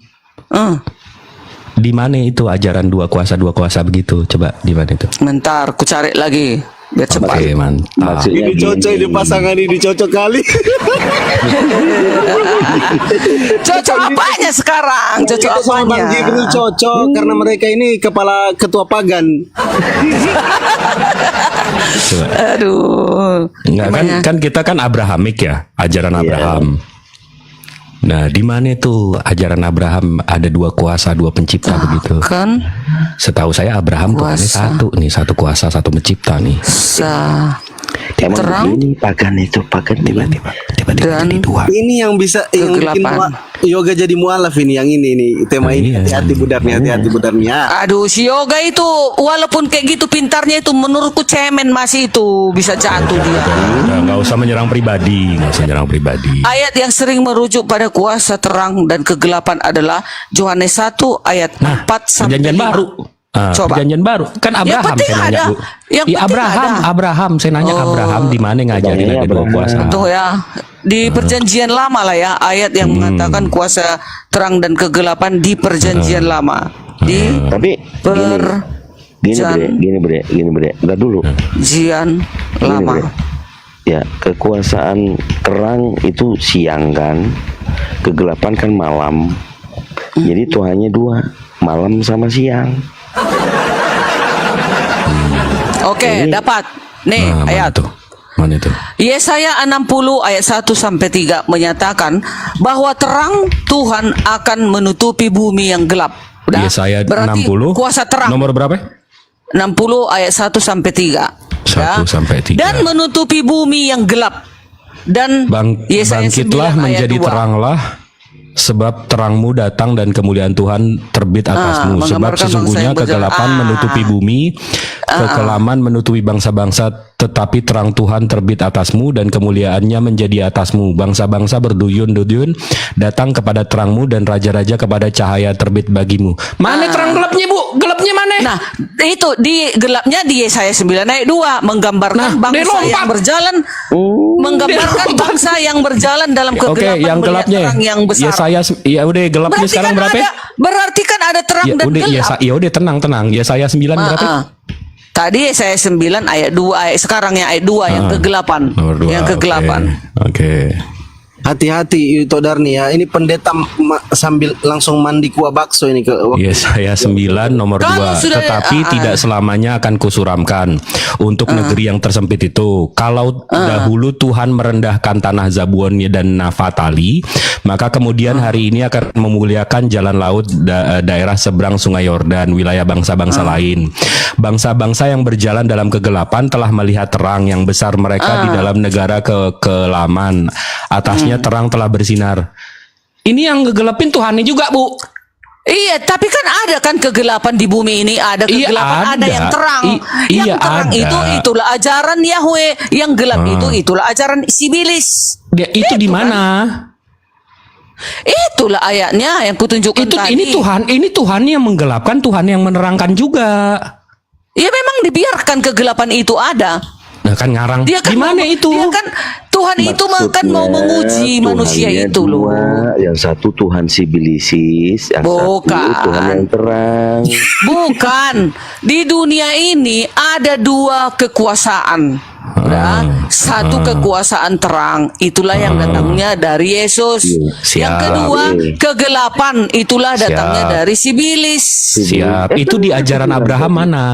Di mana itu ajaran dua kuasa begitu? Coba di mana itu? Bentar, ku cari lagi biar cepat. Oke, mantap. maksudnya Ini cocok ini pasangan ini cocok kali. Cocok apanya sekarang? Cocok Kita sama Bang apanya? Jibril cocok karena mereka ini kepala ketua pagan. Coba. Aduh. Enggak kan kita kan Abrahamik ya, ajaran Abraham. Nah, di mana itu ajaran Abraham ada dua kuasa, dua pencipta begitu? Kan Setahu saya Abraham Tuhannya Kuasa. satu nih, satu kuasa, satu pencipta nih. Emang terang begini pagan tiba-tiba dan jadi dua. Ini yang bisa yang bikin Kegelapan. yoga jadi mualaf ini yang ini nih tema ini. Iya. Hati-hati budarnya, hati-hati budarnya. aduh, si Yoga itu walaupun kayak gitu pintarnya itu menurutku cemen masih itu bisa jatuh dia. Nggak usah menyerang pribadi, Ayat yang sering merujuk pada kuasa terang dan kegelapan adalah Yohanes 1 ayat 4 sampai Perjanjian 5. baru. Coba. Perjanjian baru. Kan Abraham penting saya nanya, ada. Bu. Yang Iya, penting ada. Abraham saya nanya Abraham di mana ngajarin ada dua kuasa. Tuh ya, di perjanjian lama lah ya, ayat yang mengatakan kuasa terang dan kegelapan di perjanjian lama. Di Tapi gini bre, entar dulu. perjanjian Gini, lama. Bre. Ya, kekuasaan terang itu siang kan, kegelapan kan malam. Jadi Tuhannya dua, malam sama siang. Oke, dapat. Nih ayat. Mana itu? Yesaya 60 ayat 1 sampai 3 menyatakan bahwa terang Tuhan akan menutupi bumi yang gelap. Udah? Yesaya Berarti 60. kuasa terang. Nomor berapa? 60 ayat 1 sampai 3. 1 sampai 3. Dan menutupi bumi yang gelap. Dan Yesaya 9 bangkitlah ayat menjadi 2. teranglah, sebab terangmu datang dan kemuliaan Tuhan terbit atasmu. Sebab sesungguhnya kegelapan menutupi bumi, kekelaman menutupi bangsa-bangsa, tetapi terang Tuhan terbit atasmu dan kemuliaannya menjadi atasmu. Bangsa-bangsa berduyun-duyun datang kepada terangmu dan raja-raja kepada cahaya terbit bagimu. Mana terang gelapnya, Bu? Gelapnya mana? Nah, itu di gelapnya di Yesaya 9 ayat 2 menggambarkan bangsa yang berjalan menggambarkan bangsa yang berjalan dalam kegelapan. Oke, yang gelapnya terang yang besar. Yesaya, ya udah gelapnya Berarti sekarang kan berapa? Berarti kan ada terang dan gelap. Ya udah tenang. Yesaya 9 berapa? Tadi Yesaya 9 ayat 2, sekarang yang ayat 2 yang kegelapan. Nomor 2. Yang kegelapan. Oke. Hati-hati Yuto Darni ya. Ini pendeta sambil langsung mandi kuah bakso ini ke Yesaya 9 nomor 2. Tetapi tidak selamanya akan kusuramkan untuk negeri yang tersempit itu. Kalau dahulu Tuhan merendahkan tanah Zabulon dan Naftali, maka kemudian hari ini akan memuliakan jalan laut daerah seberang Sungai Yordan, wilayah bangsa-bangsa lain. Bangsa-bangsa yang berjalan dalam kegelapan telah melihat terang yang besar mereka di dalam negara kekelaman. Atasnya terang telah bersinar. Ini yang ngegelapin Tuhannya juga, Bu. Iya, tapi kan ada kan kegelapan di bumi ini, ada kegelapan, ada yang terang. Yang terang itulah ajaran Yahweh, yang gelap itulah ajaran Sibilis. Itu di mana? Itulah ayatnya yang kutunjukkan tadi. Ini Tuhan yang menggelapkan, Tuhan yang menerangkan juga. Ya memang dibiarkan kegelapan itu ada. Nah kan ngarang. Dia kan gimana itu? Dia kan Tuhan itu kan mau menguji manusia itu loh. Yang satu Tuhan Sibilisis, yang satu Tuhan yang terang. Bukan. Di dunia ini ada dua kekuasaan. Satu kekuasaan terang, itulah yang datangnya dari Yesus. Yang kedua kegelapan, itulah datangnya dari Sibilis. Siap. Itu di ajaran Abraham mana?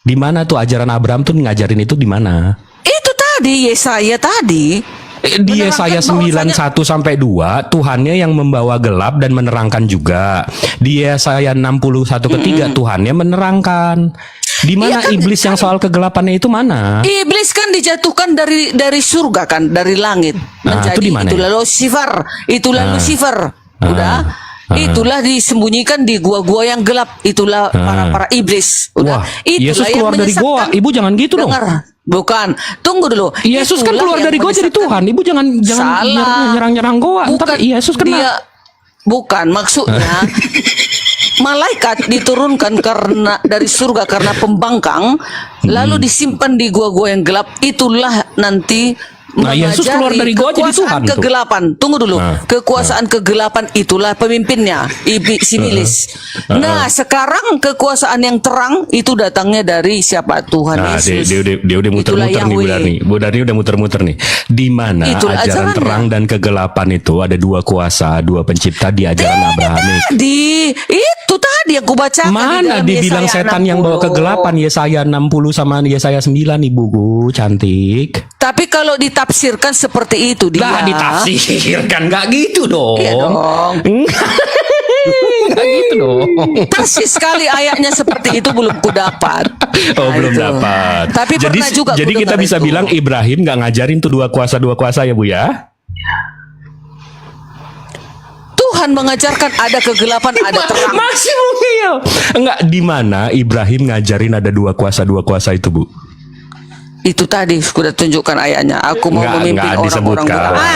Di mana tuh ajaran Abraham tuh ngajarin itu di mana? Itu tadi Yesaya tadi. Di Yesaya 9:1 sampai 2 Tuhannya yang membawa gelap dan menerangkan juga. Di Yesaya 61:3 Tuhannya menerangkan. Di mana iblis yang soal kegelapannya itu mana? Iblis kan dijatuhkan dari surga kan, dari langit. Menjadi itulah Lucifer, Lucifer. Udah. Itulah disembunyikan di gua-gua yang gelap. Itulah para iblis. Udah. Wah, Yesus keluar dari gua. Ibu jangan gitu dong. Bukan. Tunggu dulu. Yesus kan keluar dari gua jadi Tuhan. Ibu jangan nyerang-nyerang gua. Ntar Yesus kena. Bukan, maksudnya malaikat diturunkan karena dari surga karena pembangkang, lalu disimpan di gua-gua yang gelap. Itulah nanti Yesus keluar dari gua jadi Tuhan. Kegelapan. Tunggu dulu. Kekuasaan kegelapan itulah pemimpinnya, Sibilis. Nah, sekarang kekuasaan yang terang itu datangnya dari siapa? Tuhan Yesus. Dia udah muter-muter nih, Bu Darni udah muter-muter nih. Di mana ajaran terang dan kegelapan itu ada dua kuasa, dua pencipta di ajaran Abrahamik. Itu tadi yang kubacakan. Mana dibilang setan yang bawa kegelapan? Yesaya 60 sama Yesaya 9, Ibu cantik. Tapi kalau ditafsirkan seperti itu dia. Ditafsirkan nggak gitu dong. Iya dong. Nggak gitu dong. Persis sekali ayatnya seperti itu belum kudapat. Belum dapat. Tapi jadi kita bisa bilang Ibrahim nggak ngajarin tuh dua kuasa ya Bu ya. Tuhan mengajarkan ada kegelapan, ada terang. Masih mungil. Enggak, di mana Ibrahim ngajarin ada dua kuasa itu, Bu? Itu tadi sudah tunjukkan ayatnya. Aku mau memimpin orang-orang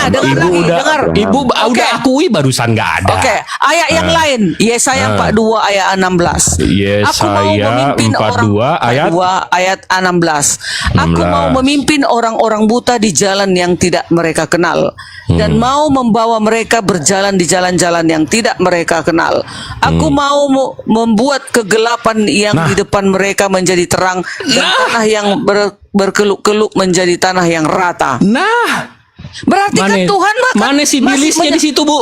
dengar. Ibu udah akui barusan nggak ada. Oke, ayat yang lain. Yesaya 42 ayat 16. Aku mau memimpin 42 ayat 16. Aku mau memimpin orang-orang buta di jalan yang tidak mereka kenal, dan mau membawa mereka berjalan di jalan-jalan yang tidak mereka kenal. Aku mau membuat kegelapan yang di depan mereka menjadi terang, dan tanah yang berkeluk-keluk menjadi tanah yang rata. Nah, berarti kan Tuhan mana si bilisnya di situ, Bu?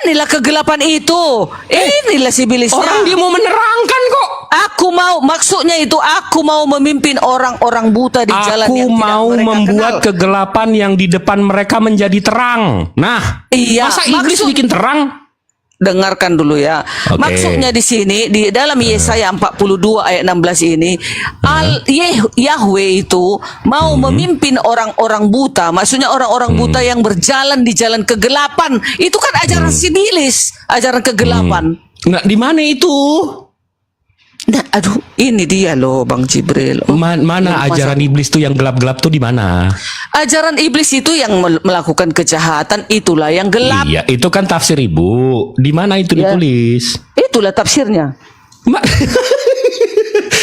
inilah kegelapan itu. Inilah si iblisnya. Orang dia mau menerangkan kok. Aku mau, maksudnya itu aku mau memimpin orang-orang buta di jalan Aku yang tidak mau mereka membuat kenal. kegelapan yang di depan mereka menjadi terang. Nah, Iya, masa iblis bikin terang? Dengarkan dulu ya. Oke. Maksudnya di sini di dalam Yesaya 42 ayat 16 ini Yahweh itu mau memimpin orang-orang buta. Maksudnya orang-orang buta yang berjalan di jalan kegelapan. Itu kan ajaran sibilis, ajaran kegelapan. Nah, di mana itu? Nah, aduh, ini dia loh Bang Jibril. Mana ajaran iblis tuh yang gelap-gelap tuh di mana? Ajaran iblis itu yang melakukan kejahatan, itulah yang gelap. Iya, itu kan tafsir Ibu. Di mana itu Ya. ditulis? Itulah tafsirnya.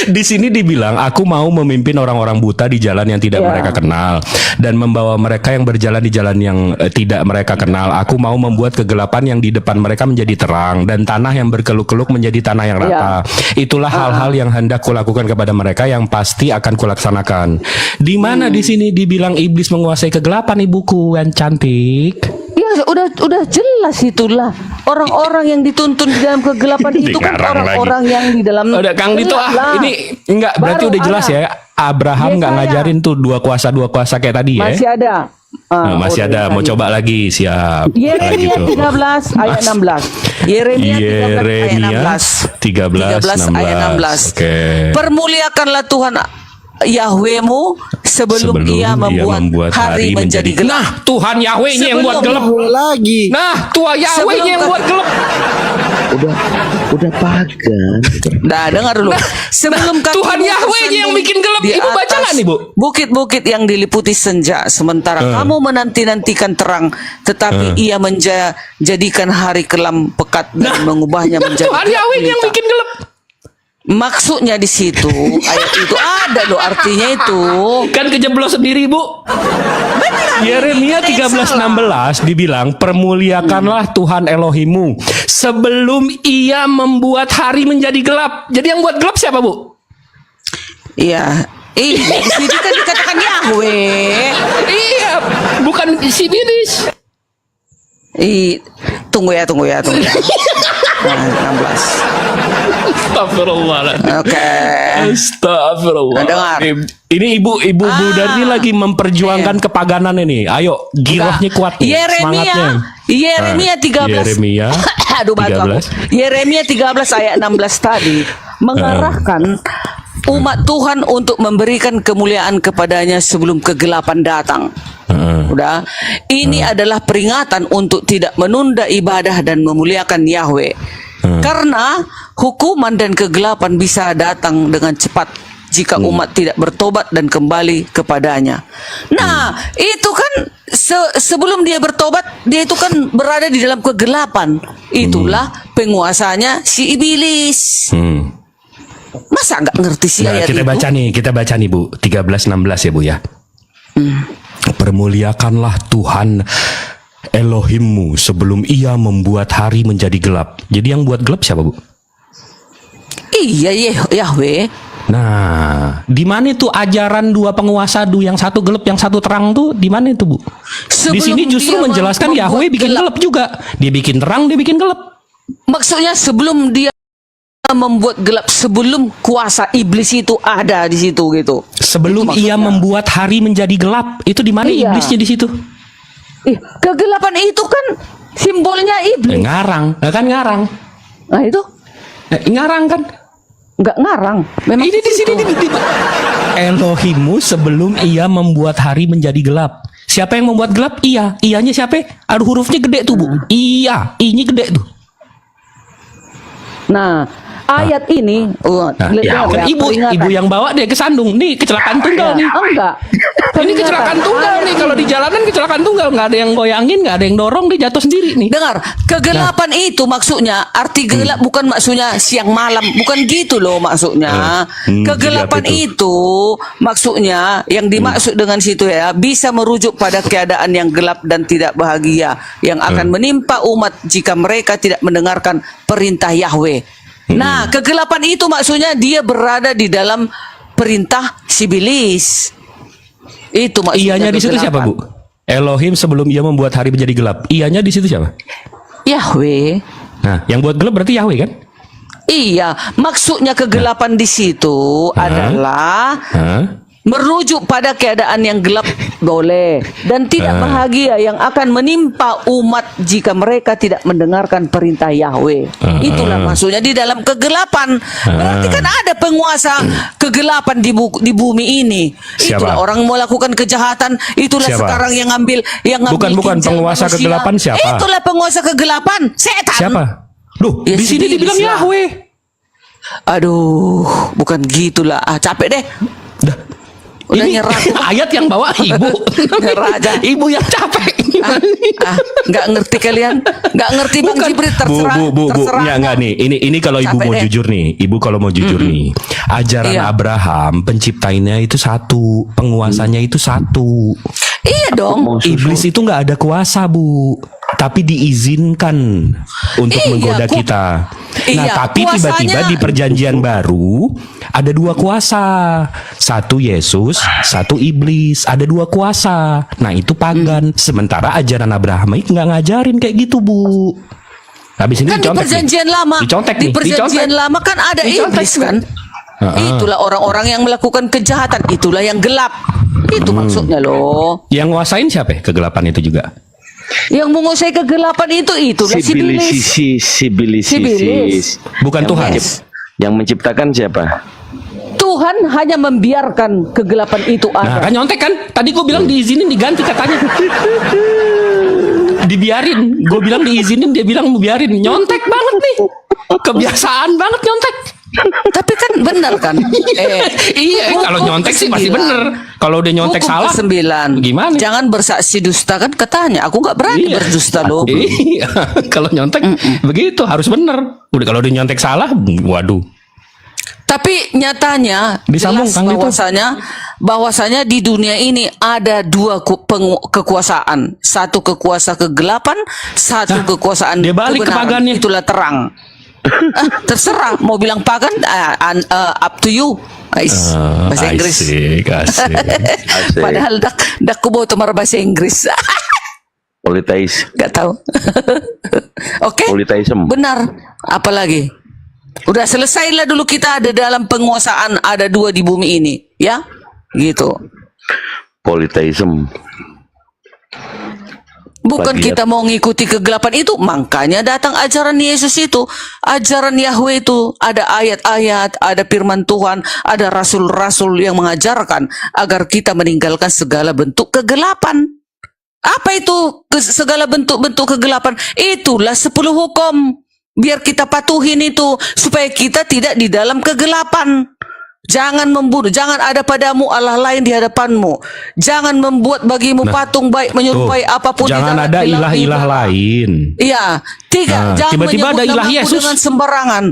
Di sini dibilang aku mau memimpin orang-orang buta di jalan yang tidak Ya. mereka kenal dan membawa mereka yang berjalan di jalan yang tidak mereka kenal. Aku mau membuat kegelapan yang di depan mereka menjadi terang dan tanah yang berkeluk-keluk menjadi tanah yang rata. Itulah hal-hal yang hendak kulakukan kepada mereka yang pasti akan kulaksanakan. Di mana di sini dibilang iblis menguasai kegelapan, ibuku yang cantik? Ya udah jelas itulah orang-orang yang dituntun di dalam kegelapan itu kan Dikarang orang-orang yang di dalam Udah Kang Dito gelap lah. ini enggak berarti Baru udah jelas ada. ya. Abraham nggak Yesaya. ngajarin tuh dua kuasa kayak tadi ya. Masih ada. Nah, masih udah ada, mau tadi. coba lagi, siap. Yeremia Lagi tuh. 13 ayat 16. Yeremia 13 ayat 16. 13 ayat 16. Oke. Permuliakanlah Tuhan Yahwehmu sebelum ia membuat hari menjadi gelap. Nah, Tuhan Yahweh-nya yang buat gelap. Lagi. Nah, Tuhan Yahweh-nya yang buat gelap. Udah pagan. Nah, dengar dulu. Sebelum kaki Tuhan Yahweh-nya yang bikin gelap. di Ibu baca atas nggak nih, Bu? Bukit-bukit yang diliputi senja, sementara kamu menanti-nantikan terang, tetapi ia menjadikan hari kelam pekat dan mengubahnya menjadi Tuhan gelap Yahweh-nya yang gulita. bikin gelap. Maksudnya di situ ayat itu ada loh artinya itu. Kan kejeblos sendiri, Bu. Yeremia 13:16 dibilang permuliakanlah Tuhan Elohimmu sebelum ia membuat hari menjadi gelap. Jadi yang buat gelap siapa, Bu? Iya. Di situ kan dikatakan Yahweh. Iya, bukan si Bilis. Tunggu ya. Nah, 16. Astagfirullahaladzim. Oke. Astagfirullahaladzim. Ini ibu Budar ini lagi memperjuangkan kepaganan ini. Ayo, girohnya kuat nih, semangatnya. Yeremia 13. Yeremia Aduh, bantu aku. 13. Yeremia 13 ayat 16 tadi mengarahkan umat Tuhan untuk memberikan kemuliaan kepadanya sebelum kegelapan datang. Udah. Ini adalah peringatan untuk tidak menunda ibadah dan memuliakan Yahweh. Karena hukuman dan kegelapan bisa datang dengan cepat jika umat tidak bertobat dan kembali kepadanya. Nah, itu kan sebelum dia bertobat, dia itu kan berada di dalam kegelapan. Itulah penguasanya si iblis. Masa nggak ngerti sih Nah, ayat kita itu? baca nih Bu, 13:16 ya Bu ya. Permuliakanlah Tuhan Elohimmu sebelum ia membuat hari menjadi gelap. Jadi yang buat gelap siapa, Bu? Iya, Yahweh. Nah, di mana itu ajaran dua penguasa, yang satu gelap, yang satu terang tuh di mana itu, Bu? Di sini justru dia menjelaskan membuat Yahweh bikin gelap juga. Dia bikin terang, dia bikin gelap. Maksudnya sebelum dia membuat gelap, sebelum kuasa iblis itu ada di situ gitu. Sebelum Itu ia maksudnya. membuat hari menjadi gelap, itu di mana Iya. iblisnya di situ? Kegelapan itu kan simbolnya iblis. Ngarang, kan ngarang. Nah itu Ngarang kan? nggak ngarang. Memang Ini di sini di Elohimmu sebelum ia membuat hari menjadi gelap. Siapa yang membuat gelap? Iya. Iyanya siapa? Aduh, hurufnya gede tuh, Bu. Iya, I-nya gede tuh. Nah, ayat ini Ya, kan ibu yang bawa deh ke Sandung. Nih kecelakaan tunggal nih. Enggak. Ini kecelakaan tunggal nih. Kalau di jalanan kecelakaan tunggal, nggak ada yang goyangin, nggak ada yang dorong, dia jatuh sendiri nih. Dengar, kegelapan itu maksudnya arti gelap bukan maksudnya siang malam, bukan gitu loh maksudnya. Kegelapan jadi apa itu maksudnya yang dimaksud dengan situ ya bisa merujuk pada keadaan yang gelap dan tidak bahagia yang akan menimpa umat jika mereka tidak mendengarkan perintah Yahweh. Nah, kegelapan itu maksudnya dia berada di dalam perintah sibilis. Itu maksudnya. Iyanya di situ siapa, Bu? Elohim sebelum ia membuat hari menjadi gelap. Iyanya di situ siapa? Yahweh. Nah, yang buat gelap berarti Yahweh kan? Iya, maksudnya kegelapan di situ adalah merujuk pada keadaan yang gelap boleh dan tidak bahagia yang akan menimpa umat jika mereka tidak mendengarkan perintah Yahweh. Itulah maksudnya di dalam kegelapan. Berarti kan ada penguasa kegelapan di bumi ini. Siapa? Itulah orang melakukan kejahatan. Itulah Siapa? sekarang yang ngambil Bukan ginjal penguasa manusia. kegelapan siapa? Itulah penguasa kegelapan, setan. Siapa? Duh, Ya, di sini si dibilang iblis lah. Yahweh. Aduh, bukan gitulah. Capek deh. Udah Ini nyerah. ayat yang bawa ibu. Nyerah aja. Ibu yang capek. Nggak ngerti kalian, nggak ngerti Bang Jibril, terserah. Bu, terserah. enggak nih. Ini kalau ibu Capek mau deh. jujur nih, ibu kalau mau jujur nih, ajaran Iya. Abraham, penciptainya itu satu, penguasanya itu satu. Iya dong. Iblis itu nggak ada kuasa, Bu, tapi diizinkan untuk Iya, menggoda ku- kita. Nah, Iya, tapi tiba-tiba kuasanya- di perjanjian baru ada dua kuasa, satu Yesus, satu iblis, ada dua kuasa. Nah, itu pagan. Sementara ajaran Abraham itu nggak ngajarin kayak gitu, Bu. Habis ini Kan di dicontek nih. perjanjian lama, Dicontek di nih, perjanjian dicontek. lama kan ada Dicontek. iblis kan. Itulah orang-orang yang melakukan kejahatan, itulah yang gelap. Itu maksudnya loh. Yang nguasain siapa ya? Kegelapan itu juga. Yang menguasai kegelapan itulah si iblis. Sibilisis. Bukan Tuhan. Yes. Yang menciptakan siapa? Tuhan hanya membiarkan kegelapan itu Nah, ada. kan nyontek kan? Tadi gue bilang diizinin diganti katanya. Dibiarin. Gue bilang diizinin, dia bilang mau biarin. Nyontek banget nih. Kebiasaan banget nyontek. Tapi kan benar kan? Iya, kalau hukum nyontek sih pasti ke-9. bener. Kalau udah nyontek Hukum salah, ke-9. gimana? Jangan bersaksi dusta kan katanya. Aku nggak berani Iya. berdusta loh. Iya, kalau nyontek begitu harus bener. Udah kalau udah nyontek salah, waduh. Tapi nyatanya Disambung, jelas Kang Dito. bahwasanya di dunia ini ada dua kekuasaan. Satu kekuasa kegelapan, satu kekuasaan dia balik ke kebenaran. pagannya. Itulah terang. Terserah mau bilang pagan, up to you. Bahasa Inggris. Asik. Asik. Padahal dak kubo tumar bahasa Inggris. Politeis. Gak tahu. Oke. Politeism. Benar. Apalagi? Udah selesailah dulu kita ada dalam penguasaan ada dua di bumi ini, ya? Gitu. Politeism. Bukan Plagiat. kita mau ngikuti kegelapan itu, makanya datang ajaran Yesus itu, ajaran Yahweh itu, ada ayat-ayat, ada firman Tuhan, ada rasul-rasul yang mengajarkan agar kita meninggalkan segala bentuk kegelapan. Apa itu segala bentuk-bentuk kegelapan? Itulah 10 hukum. Biar kita patuhin itu supaya kita tidak di dalam kegelapan. Jangan membunuh, jangan ada padamu Allah lain di hadapanmu. Jangan membuat bagimu patung baik menyerupai apapun. Jangan di dalam ada bilang ilah-ilah ibadah. lain. Iya, Nah, jangan tiba-tiba menyebut ada ilah namaku Yesus. dengan sembarangan.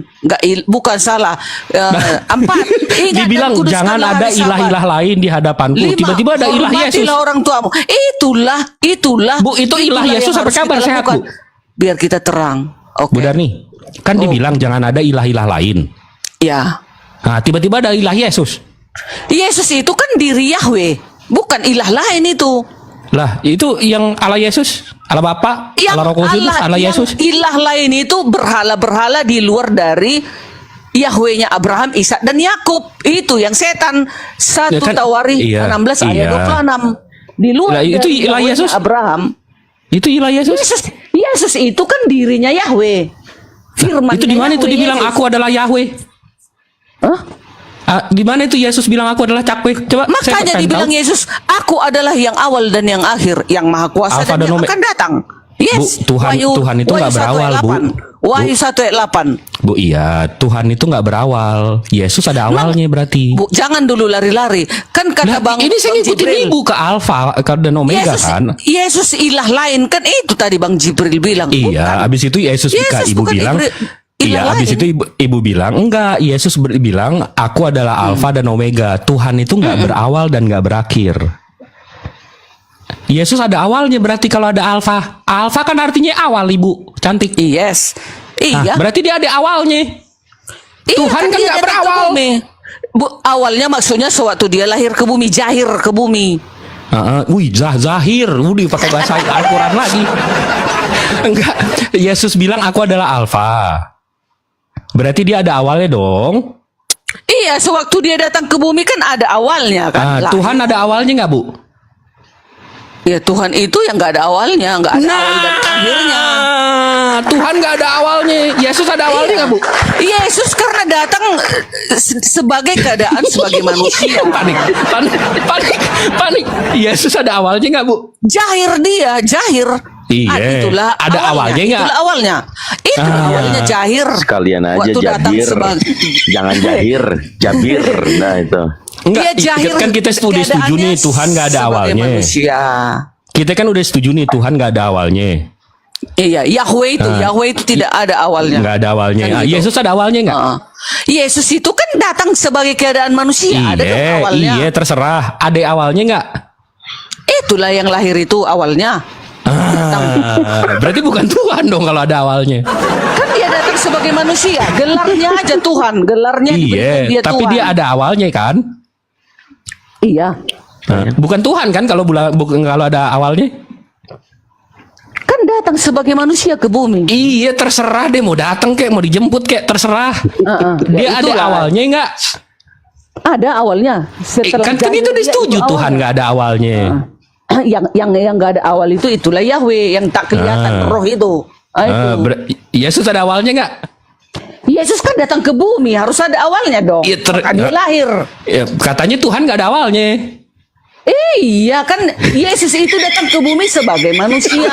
Bukan salah. 4. Ingat Dibilang dan kuduskanlah jangan ada hari Sabat. ilah-ilah lain di hadapanku. 5. Tiba-tiba ada ilah Yesus. Hormatilah orang tuamu. Itulah. Bu, itu ilah itulah Yesus yang apa harus kabar kita sehat, lakukan. Bu? Biar kita terang. Oke. Bu Darni, kan dibilang jangan ada ilah-ilah lain. Ya. Nah, tiba-tiba ada ilah Yesus. Yesus itu kan diri Yahweh, bukan ilah lain itu. Lah, itu yang Allah Yesus, Allah Bapa, Allah Roh Kudus, Allah yang Yesus. ilah lain itu berhala-berhala di luar dari Yahwehnya Abraham, Ishak dan Yakub. Itu yang setan. 1 Ya kan, Tawarikh iya, 16 ayat iya. 26. Di luar Lah, itu dari ilah Yahwehnya Yesus. Abraham. Itu ilah Yesus. Yesus itu kan dirinya Yahweh. Firman Itu di mana itu dibilang aku adalah Yahweh? Hah? Di mana itu Yesus bilang aku adalah Cakwe? Coba saya Makanya pengen dibilang tahu. Yesus, aku adalah yang awal dan yang akhir, yang maha kuasa Alfa dan dan yang Omega. akan datang. Yes. Bu, Tuhan itu nggak berawal, Bu. Wahyu 1 ayat 8. Bu, iya, Tuhan itu nggak berawal. Yesus ada awalnya berarti. Bu, jangan dulu lari-lari. Kan kata Nah, Bang ini saya Bang ngikutin Jibril, ibu ke Alfa dan Omega kan. Yesus ilah lain kan itu tadi Bang Jibril bilang. Iya, habis itu Yesus Yesus ibu bukan bilang. ilah Iya, habis lain. itu ibu bilang enggak. Yesus bilang aku adalah Alfa dan Omega. Tuhan itu nggak berawal dan nggak berakhir. Yesus ada awalnya berarti kalau ada Alfa. Alfa kan artinya awal, Ibu. Cantik. Yes. Nah, Iya. berarti dia ada awalnya. Iya, Tuhan kan dia nggak datang ke berawal. bumi. Bu, awalnya maksudnya sewaktu dia lahir ke bumi, jahir ke bumi. Wih, zahir. Udah pakai bahasa Al-Quran lagi. Enggak. Yesus bilang aku adalah Alfa. Berarti dia ada awalnya dong. Iya, sewaktu dia datang ke bumi kan ada awalnya kan. Tuhan ada awalnya nggak, Bu? Ya Tuhan itu yang nggak ada awalnya, nggak ada awal dan akhirnya. Tuhan nggak ada awalnya. Yesus ada awalnya nggak, Bu? Yesus karena datang sebagai keadaan sebagai manusia. Panik. Yesus ada awalnya nggak, Bu? Jahir dia, jahir. Iya. Itulah ada awalnya nggak? Itulah awalnya. Itu awalnya jahir. Sekalian aja Waktu datang jabir. Jangan jahir, jabir. Nah itu. Enggak, kan kita udah setuju nih Tuhan nggak ada awalnya. Manusia. Kita kan udah setuju nih Tuhan nggak ada awalnya. Iya, Yahweh itu tidak ada awalnya. Nggak ada awalnya. Kan Yesus ada awalnya nggak? Yesus itu kan datang sebagai keadaan manusia. Ada dong awalnya. Iya, terserah. Ada awalnya nggak? Itulah yang lahir itu awalnya. Berarti bukan Tuhan dong kalau ada awalnya. Kan dia datang sebagai manusia. Gelarnya aja Tuhan. Gelarnya iya, dia tapi Tuhan. dia ada awalnya kan? Iya. Bukan Tuhan kan kalau kalau ada awalnya? Kan datang sebagai manusia ke bumi. Iya, terserah deh mau datang kek, mau dijemput kek, terserah. Dia ada awalnya nggak? Ada awalnya. Kan itu disetuju Tuhan nggak ada awalnya. Yang nggak ada awal itulah Yahweh yang tak kelihatan roh itu. Yesus ada awalnya nggak? Yesus kan datang ke bumi harus ada awalnya dong. Ya, dia lahir. Ya, katanya Tuhan nggak ada awalnya. Iya kan Yesus itu datang ke bumi sebagai manusia.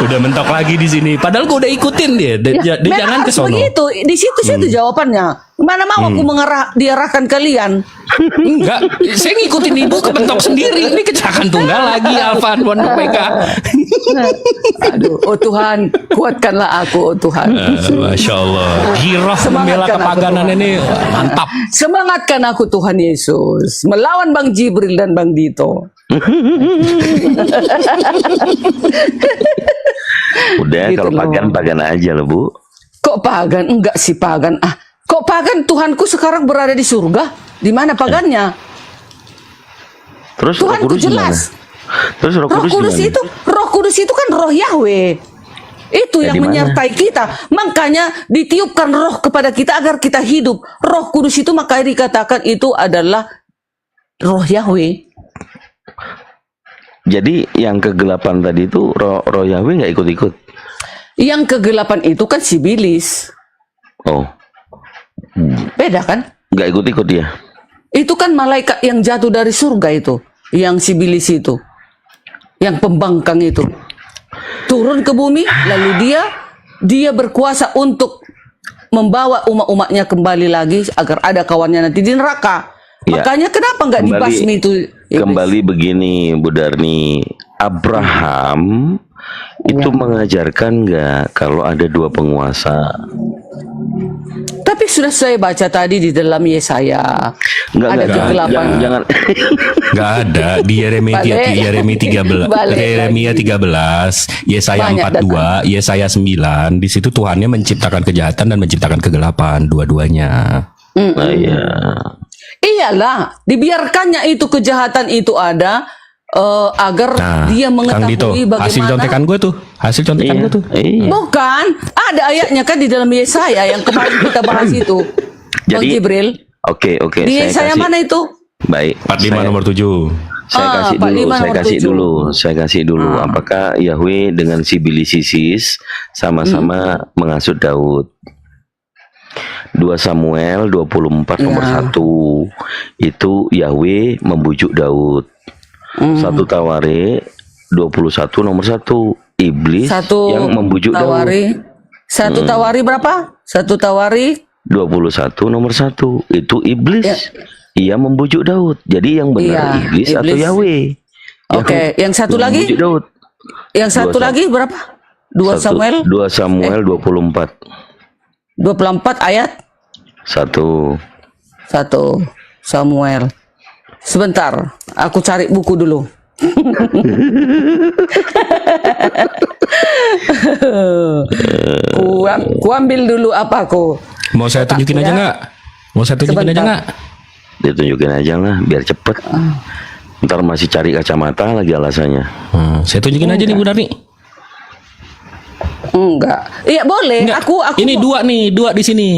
Udah mentok lagi di sini. Padahal gue udah ikutin dia. Dia jangan ke sono. Begitu. Di situ jawabannya. Mana mau aku diarahkan kalian? Enggak, saya ngikutin ibu kebentok sendiri. Ini kecelakaan tunggal lagi Alvan One PK. Aduh, oh Tuhan, kuatkanlah aku, oh Tuhan. Masya Allah. Giroh membela kepaganan ini mantap. Semangatkan aku Tuhan Yesus melawan Bang Jibril dan Bang Dito. Udah gitu kalau pagan aja loh, Bu. Kok pagan? Enggak sih pagan. Kok pagan? Tuhanku sekarang berada di surga. Di mana pagannya? Terus Tuhan Roh Kudus jelas. Terus Roh Kudus itu kan roh Yahweh. Itu yang menyertai kita. Makanya ditiupkan roh kepada kita agar kita hidup. Roh Kudus itu makanya dikatakan itu adalah roh Yahweh. Jadi yang kegelapan tadi itu roh Yahweh nggak ikut-ikut? Yang kegelapan itu kan Sibilis. Oh. Beda kan? Nggak ikut-ikut dia. Itu kan malaikat yang jatuh dari surga itu, yang Sibilis itu, yang pembangkang itu, turun ke bumi, lalu dia berkuasa untuk membawa umat-umatnya kembali lagi agar ada kawannya nanti di neraka. Ya. Makanya kenapa nggak dibasmi itu? Kembali begini, Bu Darni, Abraham itu mengajarkan nggak kalau ada dua penguasa? Tapi sudah saya baca tadi di dalam Yesaya. Ada kegelapan. Jangan. Nggak ada di Yeremia 13, Yesaya 42, Yesaya 9. Di situ Tuhannya menciptakan kejahatan dan menciptakan kegelapan, dua-duanya. Nah, iya. Iyalah, dibiarkannya itu kejahatan itu ada agar dia mengetahui bagaimana hasil contekan gue tuh. Bukan, ada ayatnya kan di dalam Yesaya yang kemarin kita bahas itu. Bang Jibril. Oke. Di Yesaya mana itu? Baik. 45 nomor 7. Saya kasih dulu. Apakah Yahweh dengan Sibilisis sama-sama menghasut Daud? 2 Samuel 24 nomor 1 itu Yahweh membujuk Daud. 1 Tawari 21 nomor 1 iblis yang membujuk Daud. 1 Tawari berapa? 1 Tawari 21 nomor 1 itu iblis. Ia membujuk Daud. Jadi yang benar iblis atau Yahweh? Oke, yang satu lagi? Daud. Yang satu lagi berapa? 2 Samuel 24 ayat 1 Samuel. Sebentar, aku cari buku dulu. Ku ambil dulu apa aku? Mau saya tunjukin aja nggak? Ditunjukin aja lah, biar cepet. Ntar masih cari kacamata lagi alasannya. Saya tunjukin aja nih Bu Darni. Enggak. Iya boleh. Enggak. Aku Ini dua di sini.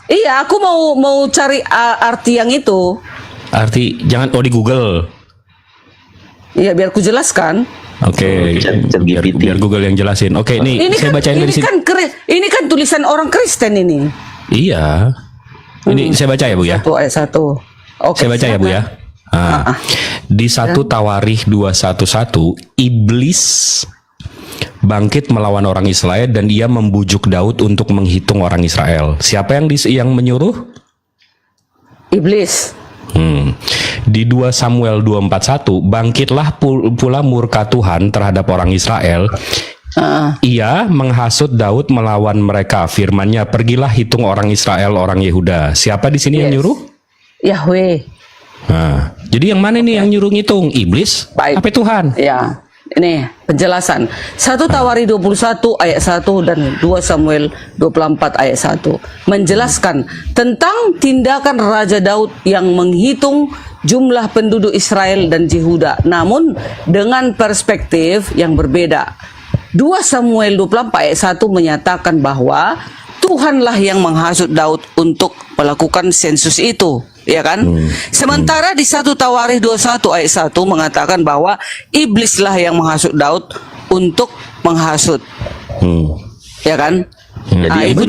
Iya, aku mau cari arti yang itu. Arti jangan di Google. Iya, biar ku jelaskan. Oke, biar Google yang jelasin. Oke, nih saya bacain dari sini. Ini kan tulisan orang Kristen ini. Iya. Ini saya baca ya, Bu ya. 1 ayat 1. Oke. Saya baca ya, Bu ya. Di 1 Tawarikh 2:11, iblis bangkit melawan orang Israel dan ia membujuk Daud untuk menghitung orang Israel. Siapa yang menyuruh? Iblis. Di 2 Samuel 2:41, bangkitlah pula murka Tuhan terhadap orang Israel. Ia menghasut Daud melawan mereka. Firman-Nya, pergilah hitung orang Israel, orang Yehuda. Siapa di sini yang nyuruh? Yahweh. Jadi yang mana nih yang nyuruh ngitung? Iblis? Baik. Apa Tuhan? Ya. Ini penjelasan 1 Tawarikh 21 ayat 1 dan 2 Samuel 24 ayat 1 menjelaskan tentang tindakan Raja Daud yang menghitung jumlah penduduk Israel dan Yehuda, namun dengan perspektif yang berbeda. 2 Samuel 24 ayat 1 menyatakan bahwa Tuhanlah yang menghasut Daud untuk melakukan sensus itu, ya kan? Sementara di 1 Tawarikh 21 ayat 1 mengatakan bahwa iblislah yang menghasut Daud untuk menghasut. Ya kan? Jadi Ibu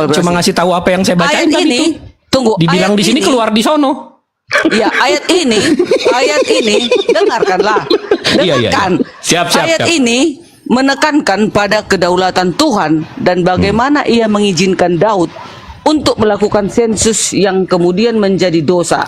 cuma ngasih tahu apa yang saya bacain ayat ini. itu. Tunggu. Dibilang di sini keluar di sono. Iya, ayat ini dengarkanlah. Dengarkan. Siap. Ayat ini menekankan pada kedaulatan Tuhan dan bagaimana ia mengizinkan Daud untuk melakukan sensus yang kemudian menjadi dosa.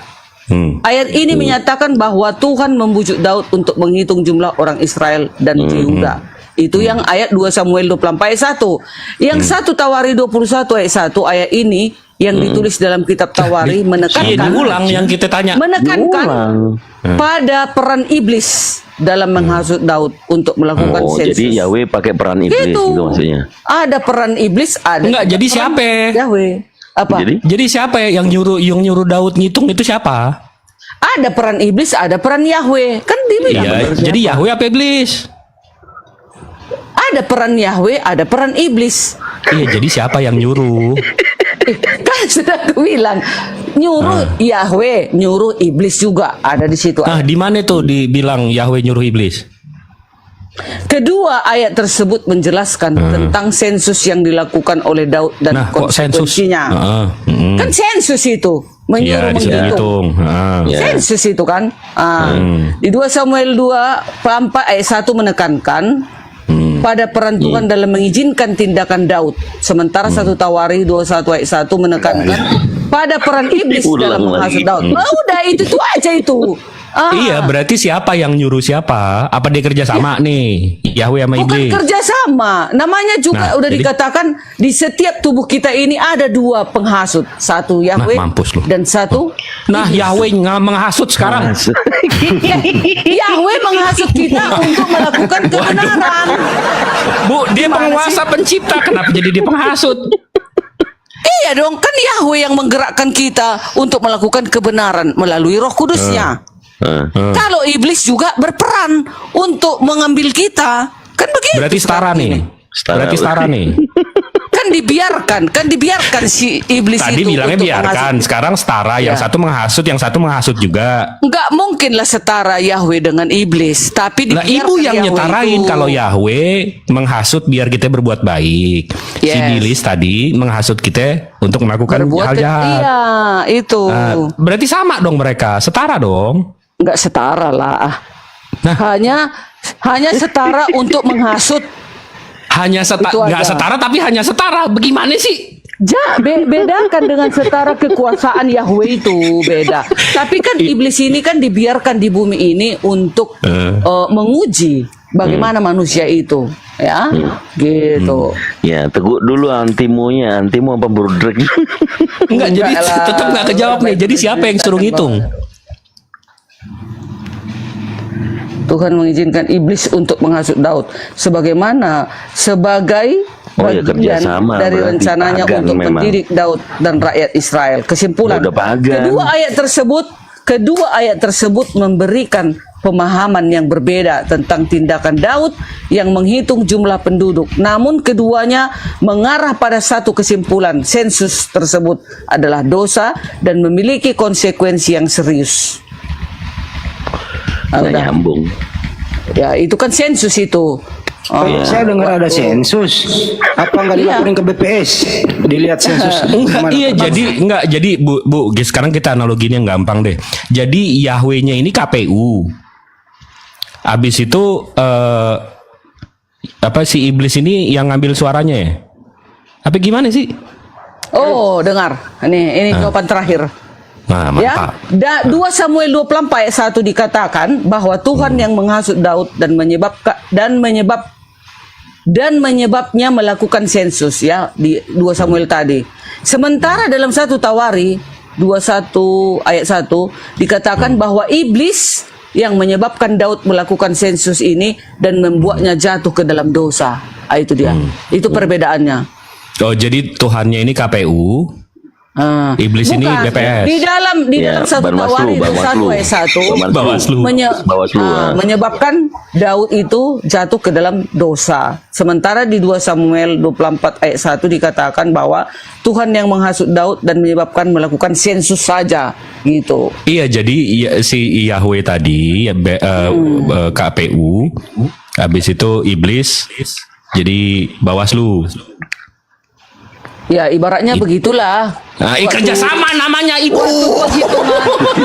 Ayat ini menyatakan bahwa Tuhan membujuk Daud untuk menghitung jumlah orang Israel dan Yehuda. Itu yang ayat 2 Samuel 24 ayat 1. Yang 1 Tawarikh 21 ayat 1, ayat ini yang ditulis dalam kitab Tawarikh menekankan yang kita tanya. Menekankan pada peran iblis dalam menghasut Daud untuk melakukan sensus. Jadi Yahweh pakai peran iblis gitu maksudnya. Ada peran iblis, ada. Enggak, jadi siapa? Yahweh. Apa? Jadi siapa yang nyuruh Daud ngitung itu siapa? Ada peran iblis, ada peran Yahweh. Kan dibilang. Iya, jadi Yahweh apa iblis? Ada peran Yahweh, ada peran iblis. Iya, jadi siapa yang nyuruh? Kan sudah aku bilang, nyuruh Yahweh, nyuruh iblis juga ada di situ. Di mana tuh dibilang Yahweh nyuruh iblis? Kedua ayat tersebut menjelaskan tentang sensus yang dilakukan oleh Daud dan konsekuensinya. Kan sensus itu menyuruh menghitung. Sensus itu kan. Di 2 Samuel 2:4 ayat 1 menekankan pada peran Tuhan dalam mengizinkan tindakan Daud. Sementara 1 Tawarikh 21 ayat 1 menekankan pada peran iblis dalam menghasut Daud. Udah itu aja itu. Iya, berarti siapa yang nyuruh siapa? Apa dia kerja sama nih? Yahweh sama iblis? Bukan kerja sama. Namanya juga udah dikatakan di setiap tubuh kita ini ada 2 penghasut. 1 Yahweh dan 1 Yahweh menghasut sekarang. Yahweh menghasut kita untuk melakukan kebenaran. Bu, dia penguasa pencipta, kenapa jadi dia penghasut? Iya dong, kan Yahweh yang menggerakkan kita untuk melakukan kebenaran melalui Roh Kudusnya. Kalau iblis juga berperan untuk mengambil kita, kan begitu. Berarti setara nih. Kan dibiarkan si iblis tadi itu. Tadi bilangnya biarkan, sekarang setara. Yang satu menghasut, yang satu menghasut juga. Enggak mungkinlah setara Yahweh dengan iblis, tapi dibiarkan. Ibu yang nyetarain kalau Yahweh menghasut biar kita berbuat baik. Si iblis tadi menghasut kita untuk melakukan hal jahat. Iya, itu. Berarti sama dong mereka, setara dong. Enggak setara lah. Hanya setara untuk menghasut. Nggak setara tapi hanya setara. Bagaimana sih? Bedakan dengan setara kekuasaan Yahweh itu beda. Tapi kan iblis ini kan dibiarkan di bumi ini untuk menguji bagaimana manusia itu, ya, gitu. Ya, Teguh dulu antimu apa Burdrek? Enggak, jadi tetap nggak kejawab nih. Jadi siapa yang suruh ngitung? Tuhan mengizinkan iblis untuk menghasut Daud sebagai bagian dari rencananya untuk mendidik Daud dan rakyat Israel. Kesimpulan, kedua ayat tersebut kedua ayat tersebut memberikan pemahaman yang berbeda tentang tindakan Daud yang menghitung jumlah penduduk. Namun keduanya mengarah pada satu kesimpulan, sensus tersebut adalah dosa dan memiliki konsekuensi yang serius. Nggak nyambung. Ya, itu kan sensus itu. Saya dengar ada sensus. Apa nggak dilaporin ke BPS? Dilihat sensus. Iya, jadi Bu, sekarang kita analoginya yang gampang deh. Jadi Yahweh-nya ini KPU. Habis itu si iblis ini yang ngambil suaranya ya? Apa gimana sih? Oh, dengar. Ini jawaban terakhir. Nah, mantap. Ya, 2 Samuel 24 ayat 1 dikatakan bahwa Tuhan yang menghasut Daud dan menyebabnya melakukan sensus, ya, di 2 Samuel tadi. Sementara dalam 1 Tawari 21 ayat 1 dikatakan bahwa iblis yang menyebabkan Daud melakukan sensus ini dan membuatnya jatuh ke dalam dosa. Itu dia. Itu perbedaannya. Oh, jadi Tuhannya ini KPU. Iblis ini BPS. Di dalam 1 Tawari 21 ayat 1 Bawaslu. menyebabkan Daud itu jatuh ke dalam dosa. Sementara di 2 Samuel 24 ayat 1 dikatakan bahwa Tuhan yang menghasut Daud dan menyebabkan melakukan sensus saja gitu. Iya, jadi si Yahweh tadi KPU, habis itu iblis jadi Bawaslu. Ya, ibaratnya begitulah. Nah, kerjasama namanya itu.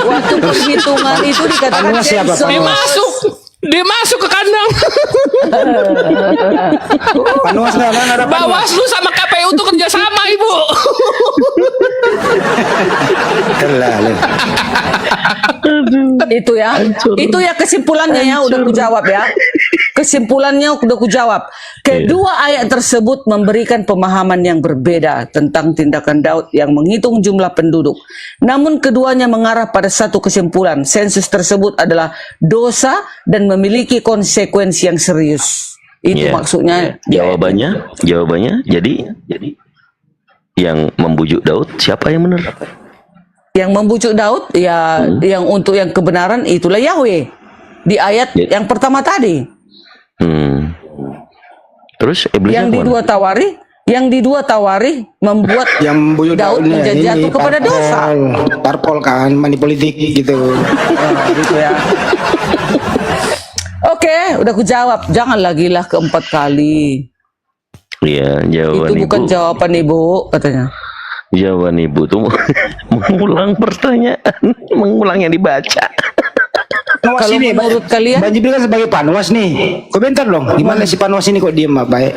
Waktu perhitungan itu dikatakan sensus. Dia masuk ke kandang. Bawaslu sama KPU itu kerjasama, Ibu. Itu ya kesimpulannya ya, udah kujawab ya. Kesimpulannya udah kujawab. Kedua ayat tersebut memberikan pemahaman yang berbeda tentang tindakan Daud yang menghitung jumlah penduduk. Namun keduanya mengarah pada satu kesimpulan, sensus tersebut adalah dosa dan memiliki konsekuensi yang serius. Itu maksudnya. Jawabannya jadi yang membujuk Daud siapa yang benar? Yang membujuk Daud ya, yang untuk yang kebenaran itulah Yahweh di ayat yang pertama tadi. Terus iblis yang di dua Tawari membuat yang Daud menjadi jatuh kepada dosa. Parpol kan, money politik gitu. Gitu ya. Oke, udah kujawab. Jangan lagi lah keempat kali. Iya, jawaban itu bukan Ibu. Jawaban Ibu katanya. Jawaban Ibu tuh mengulang pertanyaan, mengulang yang dibaca. Kalau menurut kalian, Bang Jibril kan sebagai panwas nih. Komentar dong, gimana si panwas ini kok diem baik?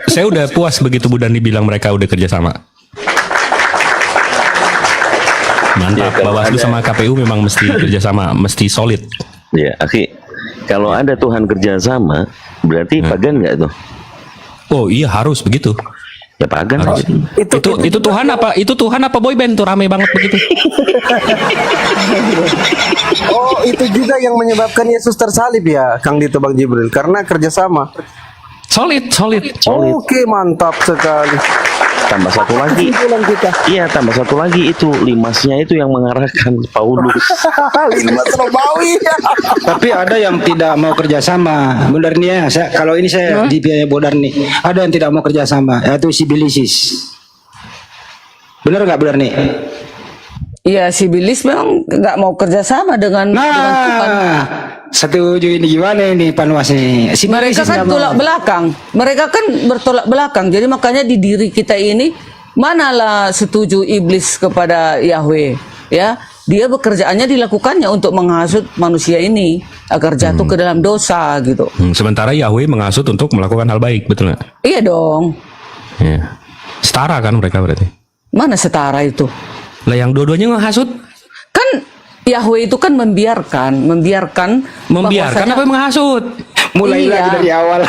Saya udah puas begitu Bu Dani bilang mereka udah kerjasama. Mantap, Bawaslu sama KPU memang mesti kerjasama, mesti solid. Ya, Aki, kalau ada Tuhan kerjasama, berarti pagan nggak tuh? Oh iya, harus begitu. Ya pagan. Itu Tuhan apa? Itu Tuhan apa boyband tuh rame banget begitu? Oh, itu juga yang menyebabkan Yesus tersalib ya, Kang Dito, Bang Jibril, karena kerjasama. Solid. Oke, mantap sekali. Tambah satu lagi. Iya, tambah satu lagi itu limasnya itu yang mengarahkan Paulus. Limas Romawi. Tapi ada yang tidak mau kerjasama. Benar nih ya, kalau ini saya di pihaknya Bodar nih. Ada yang tidak mau kerjasama, yaitu si Bilisis. Benar nggak benar nih? iya si Bilis memang nggak mau kerjasama dengan Tuhan. Setuju ini gimana ini panwas nih? Si Mereka kan tolak belakang. Mereka kan bertolak belakang. Jadi makanya di diri kita ini manalah setuju iblis kepada Yahweh, ya. Dia bekerjaannya dilakukannya untuk menghasut manusia ini agar jatuh ke dalam dosa gitu. Sementara Yahweh menghasut untuk melakukan hal baik, betul nggak? Iya dong. Ya. Setara kan mereka berarti? Mana setara itu? Lah yang dua-duanya menghasut? Kan Yahweh itu kan membiarkan apa menghasut? Mulai lagi dari awal.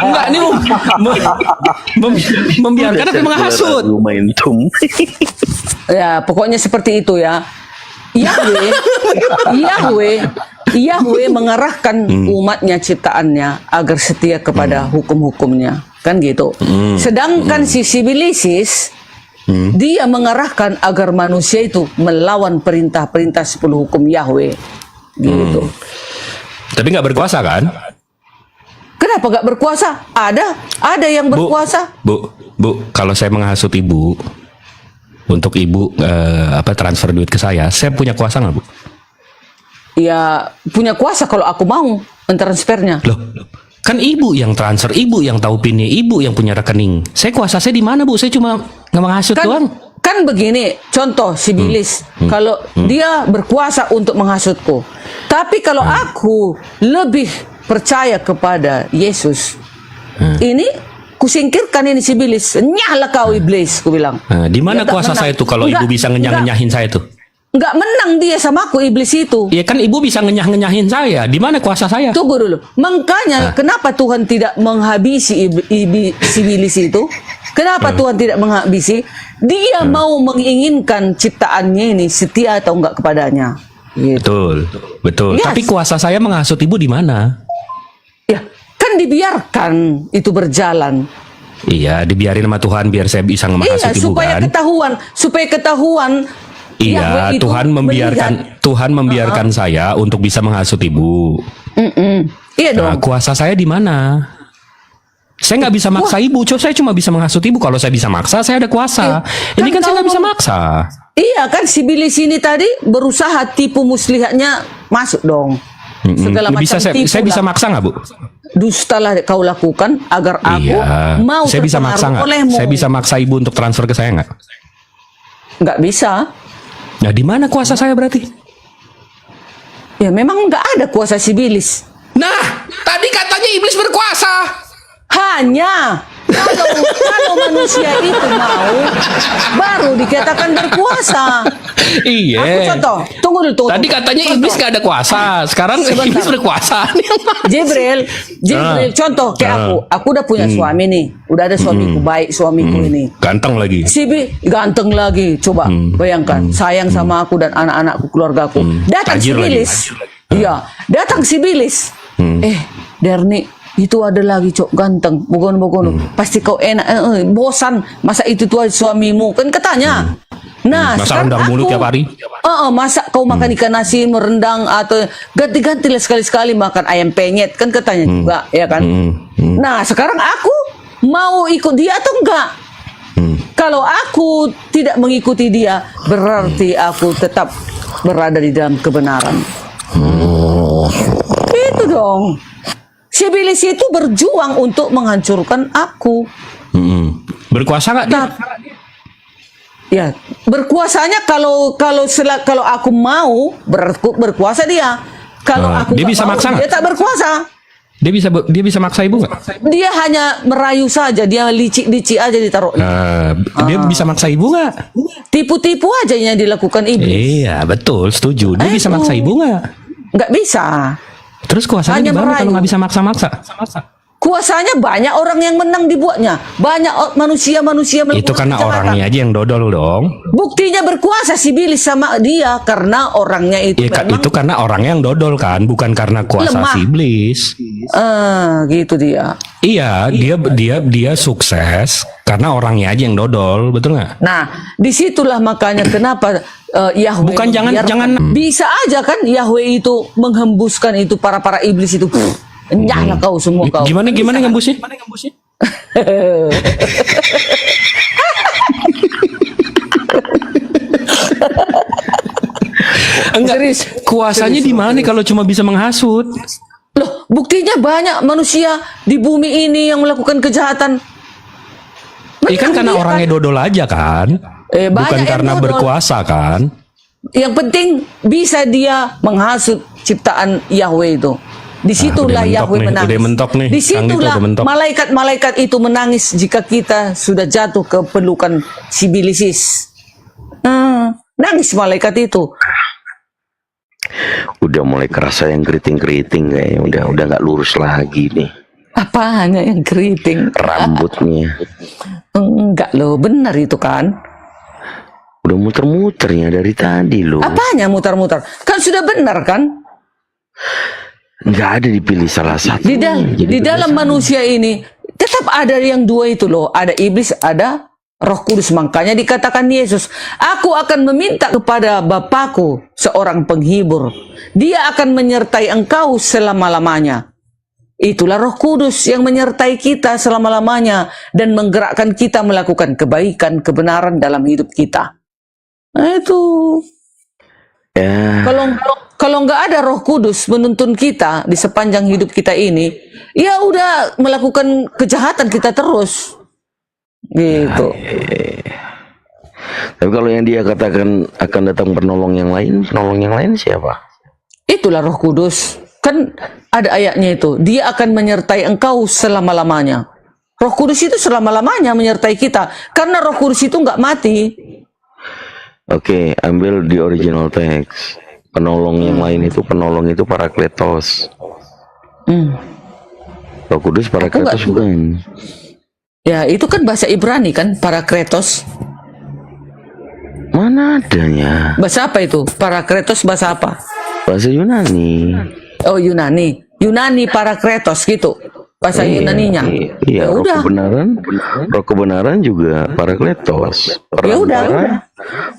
Enggak nih, membiarkan apa menghasut? Momentum. Ya, pokoknya seperti itu ya. Yahweh mengarahkan umatnya, ciptaannya agar setia kepada hukum-hukumnya, kan gitu. Sedangkan si Bilisis Dia mengarahkan agar manusia itu melawan perintah-perintah 10 hukum Yahweh. Gitu. Tapi nggak berkuasa kan? Kenapa gak berkuasa? Ada yang berkuasa. Bu, kalau saya menghasut ibu untuk ibu transfer duit ke saya punya kuasa nggak, Bu? Ya punya kuasa kalau aku mau mentransfernya. Loh, kan ibu yang transfer, ibu yang tahu pinnya, ibu yang punya rekening. Kuasa saya di mana, Bu? Saya cuma nggak menghasut doang. Kan begini, contoh si Bilis, kalau dia berkuasa untuk menghasutku, tapi kalau aku lebih percaya kepada Yesus, ini kusingkirkan ini si Bilis, nyala kau iblis, ku bilang. Di mana kuasa saya tuh kalau ibu bisa ngenyah-ngenyahin saya tuh? Nggak menang dia sama aku iblis itu. Iya kan ibu bisa ngenyah-ngenyahin saya. Di mana kuasa saya? Tunggu dulu. Makanya kenapa Tuhan tidak menghabisi si Bilis itu? Kenapa Tuhan tidak menghabisi? Dia mau menginginkan ciptaannya ini setia atau enggak kepadanya. Gitu. Betul. Yes. Tapi kuasa saya menghasut ibu di mana? Ya, kan dibiarkan itu berjalan. Iya, dibiarin sama Tuhan biar saya bisa menghasut ibu kan. Supaya ketahuan. Iya, Tuhan membiarkan saya untuk bisa menghasut ibu. Iya dong. Nah, kuasa saya di mana? Saya nggak bisa maksa ibu, saya cuma bisa menghasut ibu. Kalau saya bisa maksa, saya ada kuasa. Ini kan saya nggak bisa maksa. Iya kan, si Bilis ini tadi berusaha tipu muslihatnya masuk dong. Segala macam tipu. Saya bisa maksa nggak, Bu? Dustalah kau lakukan agar aku mau saya bisa maksa nggak? Olehmu. Saya bisa maksa ibu untuk transfer ke saya nggak? Nggak bisa. Nah, di mana kuasa saya berarti? Ya memang nggak ada kuasa si Bilis. Nah, tadi katanya iblis berkuasa. Hanya kalau manusia itu mau, baru dikatakan berkuasa. Iya. Aku contoh, tunggu dulu. Tadi katanya iblis gak ada kuasa, sekarang iblis berkuasa. Jibril, contoh kayak aku udah punya suami nih, udah ada suamiku baik, suamiku ini. Ganteng lagi. Ganteng lagi, coba bayangkan, sayang sama aku dan anak-anakku, keluargaku. Datang si Bilis, iya, datang si Bilis. Derni, itu ada lagi cok ganteng, bogon-bogon, pasti kau enak, bosan, masa itu tuh suamimu, kan katanya. Nah, masa rendang mulut tiap hari? Masa kau makan ikan nasi merendang atau ganti-ganti lah sekali-sekali makan ayam penyet, kan katanya juga, ya kan? Nah, sekarang aku mau ikut dia atau enggak? Kalau aku tidak mengikuti dia, berarti aku tetap berada di dalam kebenaran. Itu dong. Si Bilis itu berjuang untuk menghancurkan aku. Berkuasa nggak dia? Ya, berkuasanya kalau aku mau berkuasa dia. Kalau aku dia bisa mau, maksa dia tak berkuasa. Dia bisa maksa ibu nggak? Dia hanya merayu saja, dia licik-licik aja ditaruh. Dia bisa maksa ibu nggak? Tipu-tipu aja yang dilakukan iblis. Iya, betul, setuju. Dia bisa maksa ibu nggak? Nggak bisa. Terus kuasanya gimana kalau nggak bisa maksa-maksa? Kuasanya banyak orang yang menang dibuatnya. Banyak manusia itu karena orangnya aja yang dodol dong. Buktinya berkuasa si Bilis sama dia karena orangnya itu memang itu karena orangnya yang dodol kan, bukan karena kuasa si iblis. Gitu dia. Iya, dia sukses karena orangnya aja yang dodol, betul nggak? Nah, disitulah makanya kenapa Yahweh bukan jangan bisa aja kan Yahweh itu menghembuskan itu para iblis itu. Nyala kau semua kau. Gimana ngembusnya? Enggak, kuasanya di mana kalau cuma bisa menghasut? Loh, buktinya banyak manusia di bumi ini yang melakukan kejahatan. Kan karena orangnya dodol aja kan? Bukan karena berkuasa kan? Yang penting bisa dia menghasut ciptaan Yahweh itu. Disitulah Yahweh menangis. Disitulah malaikat-malaikat itu menangis jika kita sudah jatuh ke pelukan si Bilisis. Nangis malaikat itu. Udah mulai kerasa yang keriting-keriting kayaknya, udah nggak lurus lagi nih. Apanya yang keriting? Rambutnya. Enggak loh, benar itu kan. Udah muter-muternya dari tadi loh. Apanya muter-muter? Kan sudah benar kan? Nggak ada dipilih salah satu. Di dalam manusia ini tetap ada yang dua itu loh. Ada iblis, ada Roh Kudus, makanya dikatakan Yesus, aku akan meminta kepada Bapakku seorang penghibur. Dia akan menyertai engkau selama-lamanya. Itulah Roh Kudus yang menyertai kita selama-lamanya dan menggerakkan kita melakukan kebaikan, kebenaran dalam hidup kita. Nah, itu. Ya. Kalau nggak ada Roh Kudus menuntun kita di sepanjang hidup kita ini, ya udah melakukan kejahatan kita terus. Gitu. Tapi kalau yang dia katakan akan datang penolong yang lain siapa? Itulah Roh Kudus. Kan ada ayatnya itu, dia akan menyertai engkau selama-lamanya. Roh Kudus itu selama-lamanya menyertai kita, karena Roh Kudus itu nggak mati. Oke, ambil di original text. Penolong yang lain itu, penolong itu Parakletos. Roh Kudus Parakletos bukan. Ya, itu kan bahasa Ibrani kan, Parakletos. Mana adanya? Bahasa apa itu? Parakletos bahasa apa? Bahasa Yunani. Oh, Yunani. Yunani Parakletos gitu. Bahasa Yunaninya. Iya, Ya udah. Roh kebenaran juga Parakletos. Ya udah.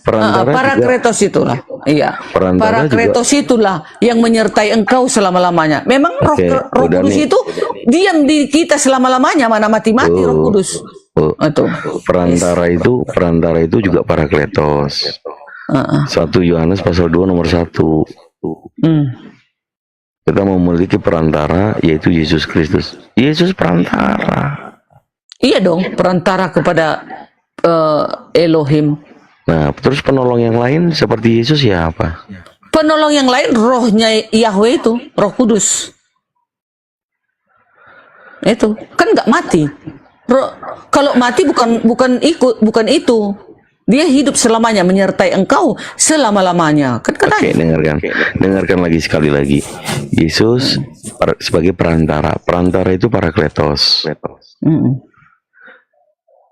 Perantara Parakletos itulah. Iya. Perantara Parakletos itulah yang menyertai engkau selama-lamanya. Memang Roh Kudus itu diam di kita selama-lamanya, mana mati-mati Roh Kudus. Itu. Perantara itu juga Parakletos. 1 Yohanes pasal 2 nomor 1. Kita memiliki perantara, yaitu Yesus Kristus. Yesus perantara. Iya dong, perantara kepada Elohim. Nah, terus penolong yang lain seperti Yesus ya apa? Penolong yang lain rohnya Yahweh itu, Roh Kudus. Itu kan nggak mati. Kalau mati bukan itu. Dia hidup selamanya, menyertai engkau selama-lamanya. Kan katanya. Oke, dengarkan lagi sekali lagi. Yesus sebagai perantara. Perantara itu Parakletos.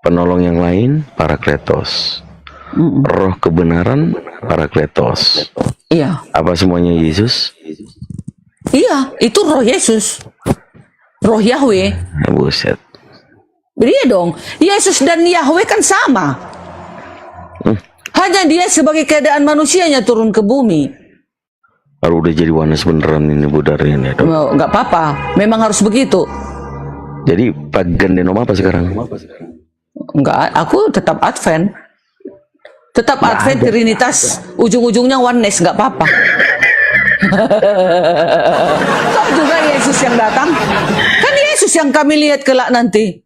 Penolong yang lain Parakletos. Roh kebenaran Parakletos. Iya. Apa semuanya Yesus? Iya, itu roh Yesus. Roh Yahweh. Buset. Iya dong. Yesus dan Yahweh kan sama. Hanya dia sebagai keadaan manusianya turun ke bumi. Baru udah jadi oneness beneran ini budarnya. Nggak apa-apa. Memang harus begitu. Jadi pagan denom apa sekarang? Enggak, aku tetap Advent. Tetap Advent, Trinitas, ujung-ujungnya oneness, nggak apa-apa. Kau juga Yesus yang datang. Kan Yesus yang kami lihat kelak nanti.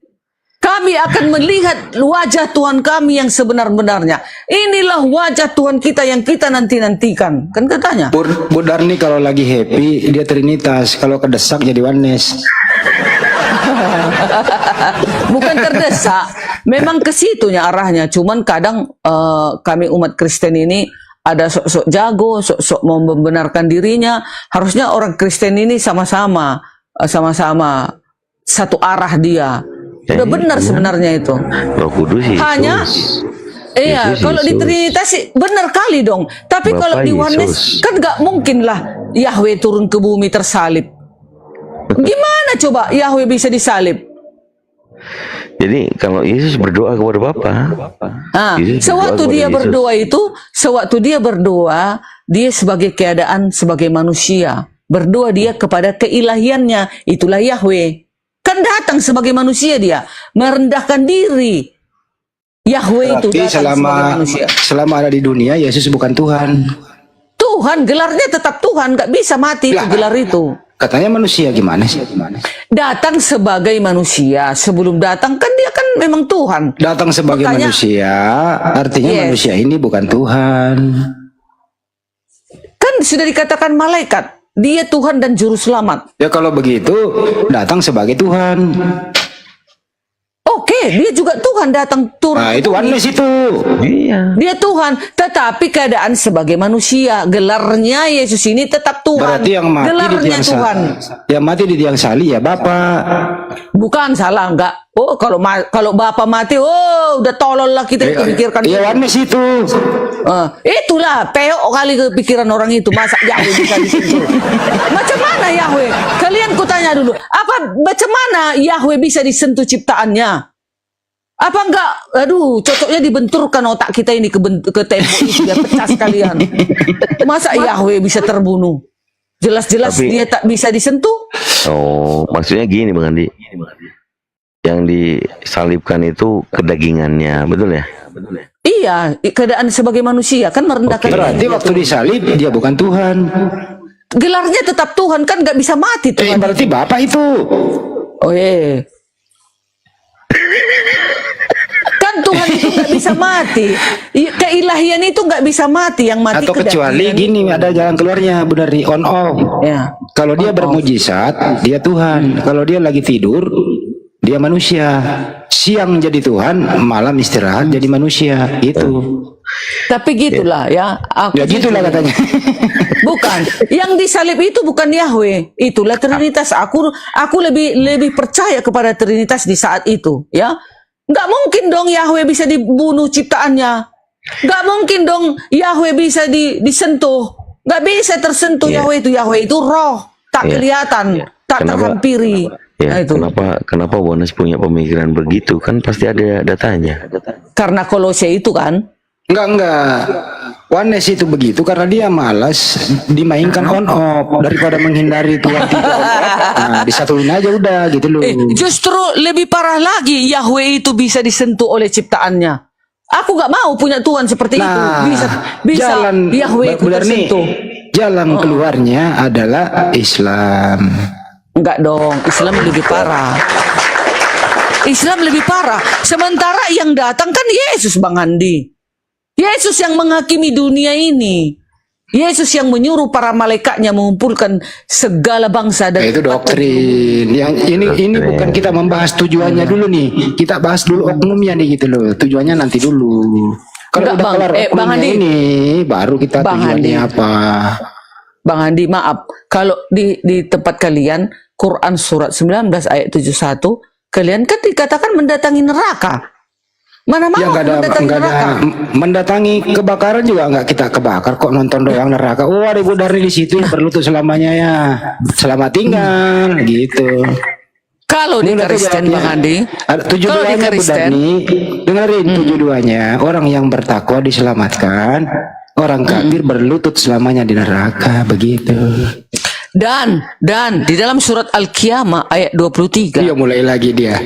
Kami akan melihat wajah Tuhan kami yang sebenar-benarnya. Inilah wajah Tuhan kita yang kita nanti-nantikan. Kan katanya. Bu Darni kalau lagi happy, dia Trinitas. Kalau kedesak jadi oneness. Bukan terdesak. Memang ke situnya arahnya. Cuman kadang kami umat Kristen ini ada sok-sok jago, sok-sok mau membenarkan dirinya. Harusnya orang Kristen ini sama-sama satu arah dia. Udah benar sebenarnya itu. Roh Kudus Yesus. Hanya iya, kalau di Trinitas sih benar kali dong. Tapi kalau di oneness kan nggak mungkin lah Yahweh turun ke bumi tersalib. Gimana coba Yahweh bisa disalib? Jadi kalau Yesus berdoa kepada Bapa, sewaktu dia berdoa, dia sebagai keadaan sebagai manusia, berdoa dia kepada keilahiannya, itulah Yahweh. Kan datang sebagai manusia dia, merendahkan diri. Yahweh itu datang sebagai manusia. Selama ada di dunia, Yesus bukan Tuhan. Tuhan, gelarnya tetap Tuhan, nggak bisa mati itu gelar itu. Katanya manusia gimana sih? Datang sebagai manusia, sebelum datang kan dia kan memang Tuhan. Datang sebagai manusia, artinya manusia ini bukan Tuhan. Kan sudah dikatakan malaikat. Dia Tuhan dan Juru Selamat. Ya kalau begitu, datang sebagai Tuhan. Oke, dia juga Tuhan datang turun. Nah, itu oneness itu. Iya. Dia Tuhan, tetapi keadaan sebagai manusia. Gelarnya Yesus ini tetap Tuhan. Berarti yang mati gelarnya di tiang Tuhan. Yang mati di tiang salib ya Bapak. Bukan salah, enggak. Oh, kalau Bapak mati, udah tolol lah kita pikirkan. Iya, oneness itu. Itulah peo kali kepikiran orang itu, masa Yahweh bisa disentuh. Macam mana Yahweh? Kalian kutanya dulu, macam mana Yahweh bisa disentuh ciptaannya? Apa enggak? Aduh, cocoknya dibenturkan otak kita ini ke tembok itu biar pecah sekalian. Masa Yahweh bisa terbunuh? Jelas-jelas dia tak bisa disentuh. Oh, maksudnya gini Bang Andi. Yang disalibkan itu kedagingannya, betul ya? Iya, keadaan sebagai manusia kan merendahkan. Berarti waktu disalib dia bukan Tuhan. Gelarnya tetap Tuhan, kan nggak bisa mati Tuhan. Berarti Bapak itu. Oh kan Tuhan itu nggak bisa mati. Keilahian itu nggak bisa mati, yang mati Atau kecuali gini, ada jalan keluarnya, benar nih, on off. Ya. Kalau dia bermujizat, dia Tuhan. Kalau dia lagi tidur, dia manusia. Siang jadi Tuhan, malam istirahat jadi manusia. Itu. Tapi gitulah ya. Ya gitulah katanya. Bukan. Yang disalib itu bukan Yahweh. Itulah Trinitas. Aku lebih percaya kepada Trinitas di saat itu, ya. Nggak mungkin dong Yahweh bisa dibunuh ciptaannya. Nggak mungkin dong Yahweh bisa disentuh. Nggak bisa tersentuh. Yahweh itu roh, tak kelihatan, tak terhampiri. Ya, nah, kenapa Wones punya pemikiran begitu? Kan pasti ada datanya. Karena Kolose itu kan. Enggak. Wones itu begitu karena dia malas dimainkan on off daripada menghindari Tuhan tidak. Nah, disatuin aja udah gitu loh. Justru lebih parah lagi, Yahweh itu bisa disentuh oleh ciptaannya. Aku nggak mau punya Tuhan seperti itu. Bisa jalan, Yahweh itu tersentuh. Jalan keluarnya adalah Islam. Enggak dong, Islam lebih parah. Islam lebih parah. Sementara yang datang kan Yesus, Bang Andi. Yesus yang menghakimi dunia ini. Yesus yang menyuruh para malaikatnya mengumpulkan segala bangsa dan itu doktrin. Yang ini bukan kita membahas tujuannya dulu nih. Kita bahas dulu oknumnya nih gitu loh. Tujuannya nanti dulu. Kalau udah kelar oknumnya ini, baru kita tujuannya apa. Bang Andi, maaf, kalau di tempat kalian Quran surat 19 ayat 71, kalian kan dikatakan mendatangi neraka. Mana mau mendatangi neraka? Mendatangi kebakaran juga nggak kita kebakar kok, nonton doang neraka. Oh, ada Ibu Darni di situ berlutut selamanya ya. Selamat tinggal gitu. Kalau di Kristen Bang Andi, kalau di Kristen, dengerin tujuannya, orang yang bertakwa diselamatkan. Orang kafir berlutut selamanya di neraka, begitu. Dan di dalam surat Al-Qiyamah ayat 23. Iya, mulai lagi dia.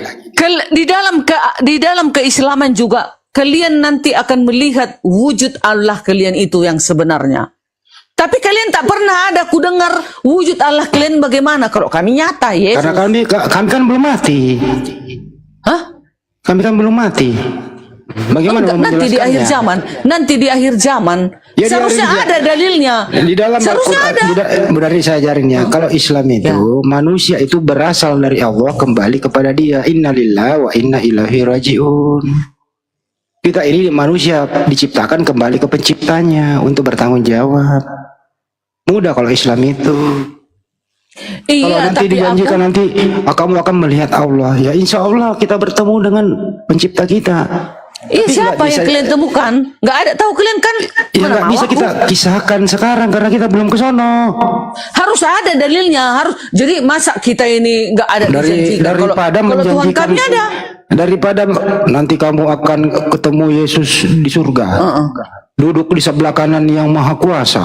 Di dalam keislaman juga kalian nanti akan melihat wujud Allah kalian itu yang sebenarnya. Tapi kalian tak pernah ada ku dengar wujud Allah kalian bagaimana. Kalau kami nyata, Yesus. Karena kami kan belum mati. Hah? Kami kan belum mati. Bagaimana nanti di akhir zaman, ya, seharusnya ada dalilnya. Di dalam Al-Quran, dari saya ajarinnya, kalau Islam itu manusia itu berasal dari Allah kembali kepada Dia. Innalillahi wa inna ilaihi rajiun. Kita ini manusia diciptakan kembali ke penciptanya untuk bertanggung jawab. Mudah kalau Islam itu. Kalau nanti dijanjikan nanti kamu akan melihat Allah, ya insya Allah kita bertemu dengan pencipta kita. Iya, siapa yang kalian temukan? Nggak ada, tahu kalian kan? Ya nggak bisa kita kisahkan sekarang karena kita belum ke sono. Harus ada dalilnya, harus. Jadi masa kita ini nggak ada daripada kalau Tuhan kami ada. Daripada nanti kamu akan ketemu Yesus di surga. Duduk di sebelah kanan yang maha kuasa.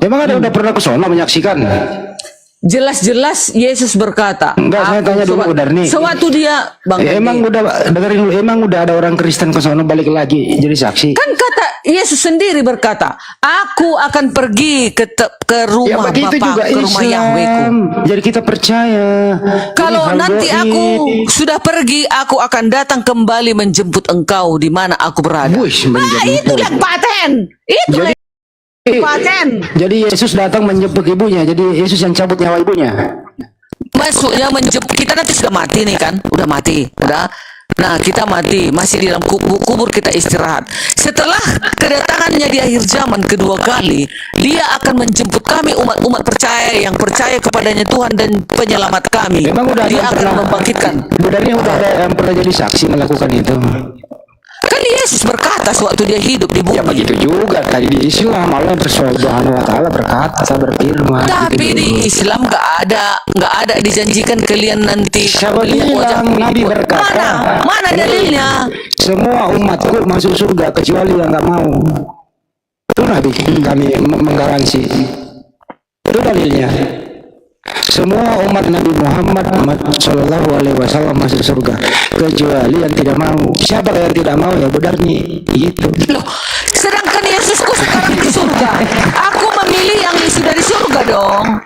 Emang ada udah pernah ke sono menyaksikan? Jelas-jelas Yesus berkata. Enggak, saya tanya dulu Darni. Sewaktu dia emang udah dengerin dulu, emang udah ada orang Kristen ke sana balik lagi jadi saksi? Kan kata Yesus sendiri berkata, aku akan pergi ke rumah Bapa, ke rumah Yahwehku. Jadi kita percaya. Kalau nanti aku sudah pergi, aku akan datang kembali menjemput engkau di mana aku berada. Itu yang paten. Itu paten. Jadi Yesus datang menjemput ibunya. Jadi Yesus yang cabut nyawa ibunya. Maksudnya menjemput, kita nanti sudah mati nih kan, udah mati, udah. Nah, kita mati, masih di dalam kubur kita istirahat. Setelah kedatangannya di akhir zaman kedua kali, dia akan menjemput kami umat-umat percaya yang percaya kepadanya Tuhan dan penyelamat kami. Memang udah dia akan membangkitkan. Sebenarnya udah ada yang pernah jadi saksi melakukan itu. Kan Yesus berkata sewaktu dia hidup di bumi. Ya begitu juga tadi di Islam Allah Subhanahu wa taala berkata, berfirman. Tapi gitu di Islam nggak ada dijanjikan kalian nanti. Siapa bilang Nabi berkata? Mana dalilnya? Semua umatku masuk surga kecuali yang nggak mau. Itu Nabi kami menggaransi. Itu dalilnya. Semua umat Nabi Muhammad Sallallahu Alaihi Wasallam masuk surga kecuali yang tidak mau. Siapa yang tidak mau? Ya Budarni gitu. Loh, sedangkan Yesusku sekarang di surga. Aku memilih yang sudah di surga dong.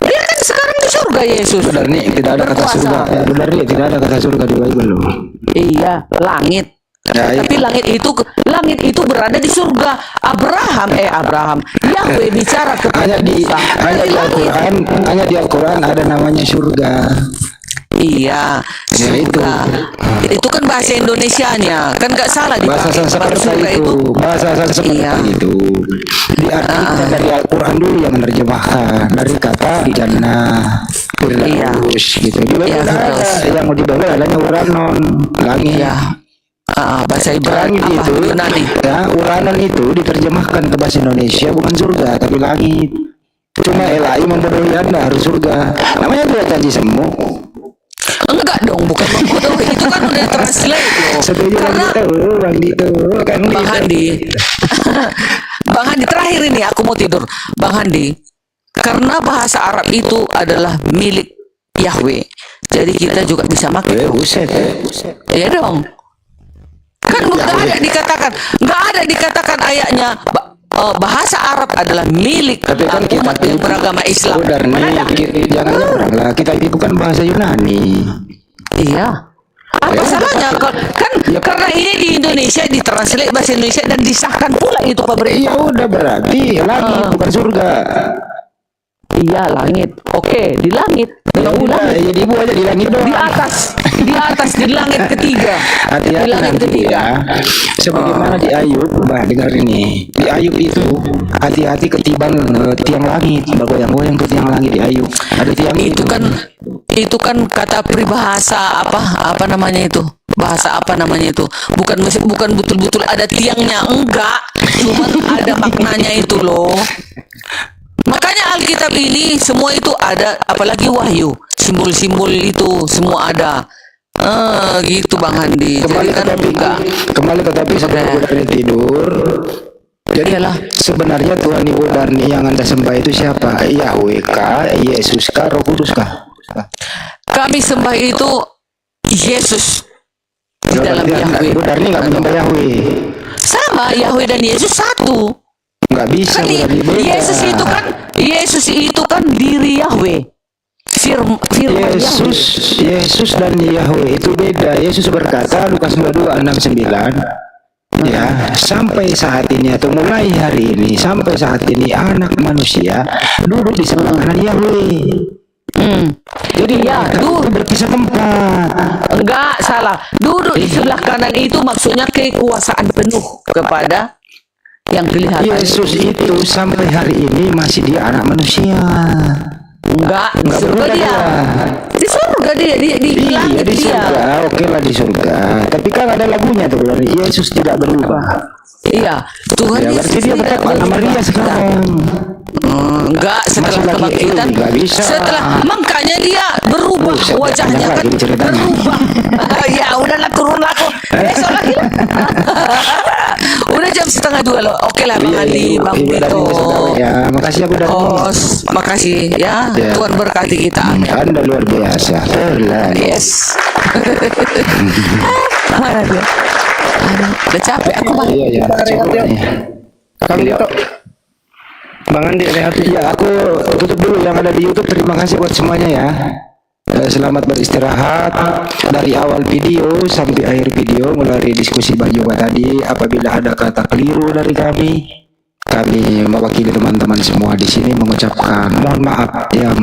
Dia kan sekarang di surga Yesus. Budarni tidak ada kata surga. Budarni tidak ada kata surga di Bible loh. Iya, langit. Ya, tapi langit itu berada di surga. Abraham Yahweh bicara kepada hanya di Al-Quran ada namanya surga. Iya, surga. Itu kan bahasa Indonesianya, kan nggak salah di bahasa Sanskerta itu. Bahasa Sanskerta itu diartikan dari Al-Quran dulu yang menerjemahkan dari kata jannah, firdaus gitu. Juga yang mau dibawa adanya uranon, langit. Bahasa Ibrani itu Yunani. Ya, uranon itu diterjemahkan ke bahasa Indonesia bukan surga tapi langit. Cuma LAI membodohi Anda harus surga. Namanya dia janji semu. Enggak dong, bukan membodohi. Itu kan udah translate loh. Karena Bang Handi Bang Handi terakhir ini aku mau tidur. Bang Handi, karena bahasa Arab itu adalah milik Yahweh, jadi kita juga bisa pakai. Iya dong. Kan nggak ada dikatakan ayatnya bahasa Arab adalah milik umat yang beragama Islam. Jangan kita itu kan bahasa Yunani. Iya. Apa salahnya kan karena ini di Indonesia ditranslate bahasa Indonesia dan disahkan pula itu pemerintah. Ya udah berarti langit bukan surga. Iya langit. Oke, di langit. Ya udah, jadi ibu aja di langit dong. Di atas di langit ketiga. Hati-hati nanti ya. Sebagaimana di Ayub, dengar ini. Di Ayub itu hati-hati ketiban tiang langit, bergoyang-goyang tuh tiang langit di Ayub. Ada tiang itu kan kata peribahasa apa namanya itu? Bahasa apa namanya itu? Bukan betul-betul ada tiangnya, enggak. Cuma ada maknanya itu loh. Makanya Alkitab ini semua itu ada, apalagi Wahyu, simbol-simbol itu semua ada. Gitu Bang Handi. Kembali ke topik sebelum Budarni tidur. Jadi sebenarnya Tuhan Ibu Darni yang Anda sembah itu siapa? Yahweh kah, Yesus kah, Roh Kudus kah? Kami sembah itu Yesus di dalam Yahweh. Ibu Darni nggak menyembah Yahweh. Sama, Yahweh dan Yesus satu. Nggak bisa. Yesus itu kan diri Yahweh. Firman Yesus dan Yahweh itu beda. Yesus berkata Lukas 22:6-9, ya, sampai saat ini atau mulai hari ini sampai saat ini anak manusia duduk di sebelah kanan Yahweh. Jadi duduk berpisah tempat. Enggak salah. Duduk di sebelah kanan itu maksudnya kekuasaan penuh kepada yang kelihatan. Yesus itu sampai hari ini masih dia anak manusia. Enggak di surga dia. Di surga dia di langit di surga. Oke lah di surga. Tapi kan ada lagunya tuh, Yesus tidak berubah. Iya, Tuhan Yesus dia berkata Maria sekarang. Enggak, setelah kebangkitan. Makanya dia berubah wajahnya kan berubah. Ya udahlah, turun aku. Besok lagi lah. Udah jam 1:30 loh. Oke lah Bang Handi, Bang Vito. Ya, makasih ya Budarni. Makasih ya. Tuhan berkati kita. Anda luar biasa. Yes. Udah capek aku Bang. Iya. Kang Dito. Bang Andi, ya aku tutup dulu yang ada di YouTube. Terima kasih buat semuanya ya. Selamat beristirahat dari awal video sampai akhir video, mulai diskusi Bang Yoga tadi. Apabila ada kata keliru dari kami mewakili teman-teman semua di sini mengucapkan mohon maaf yang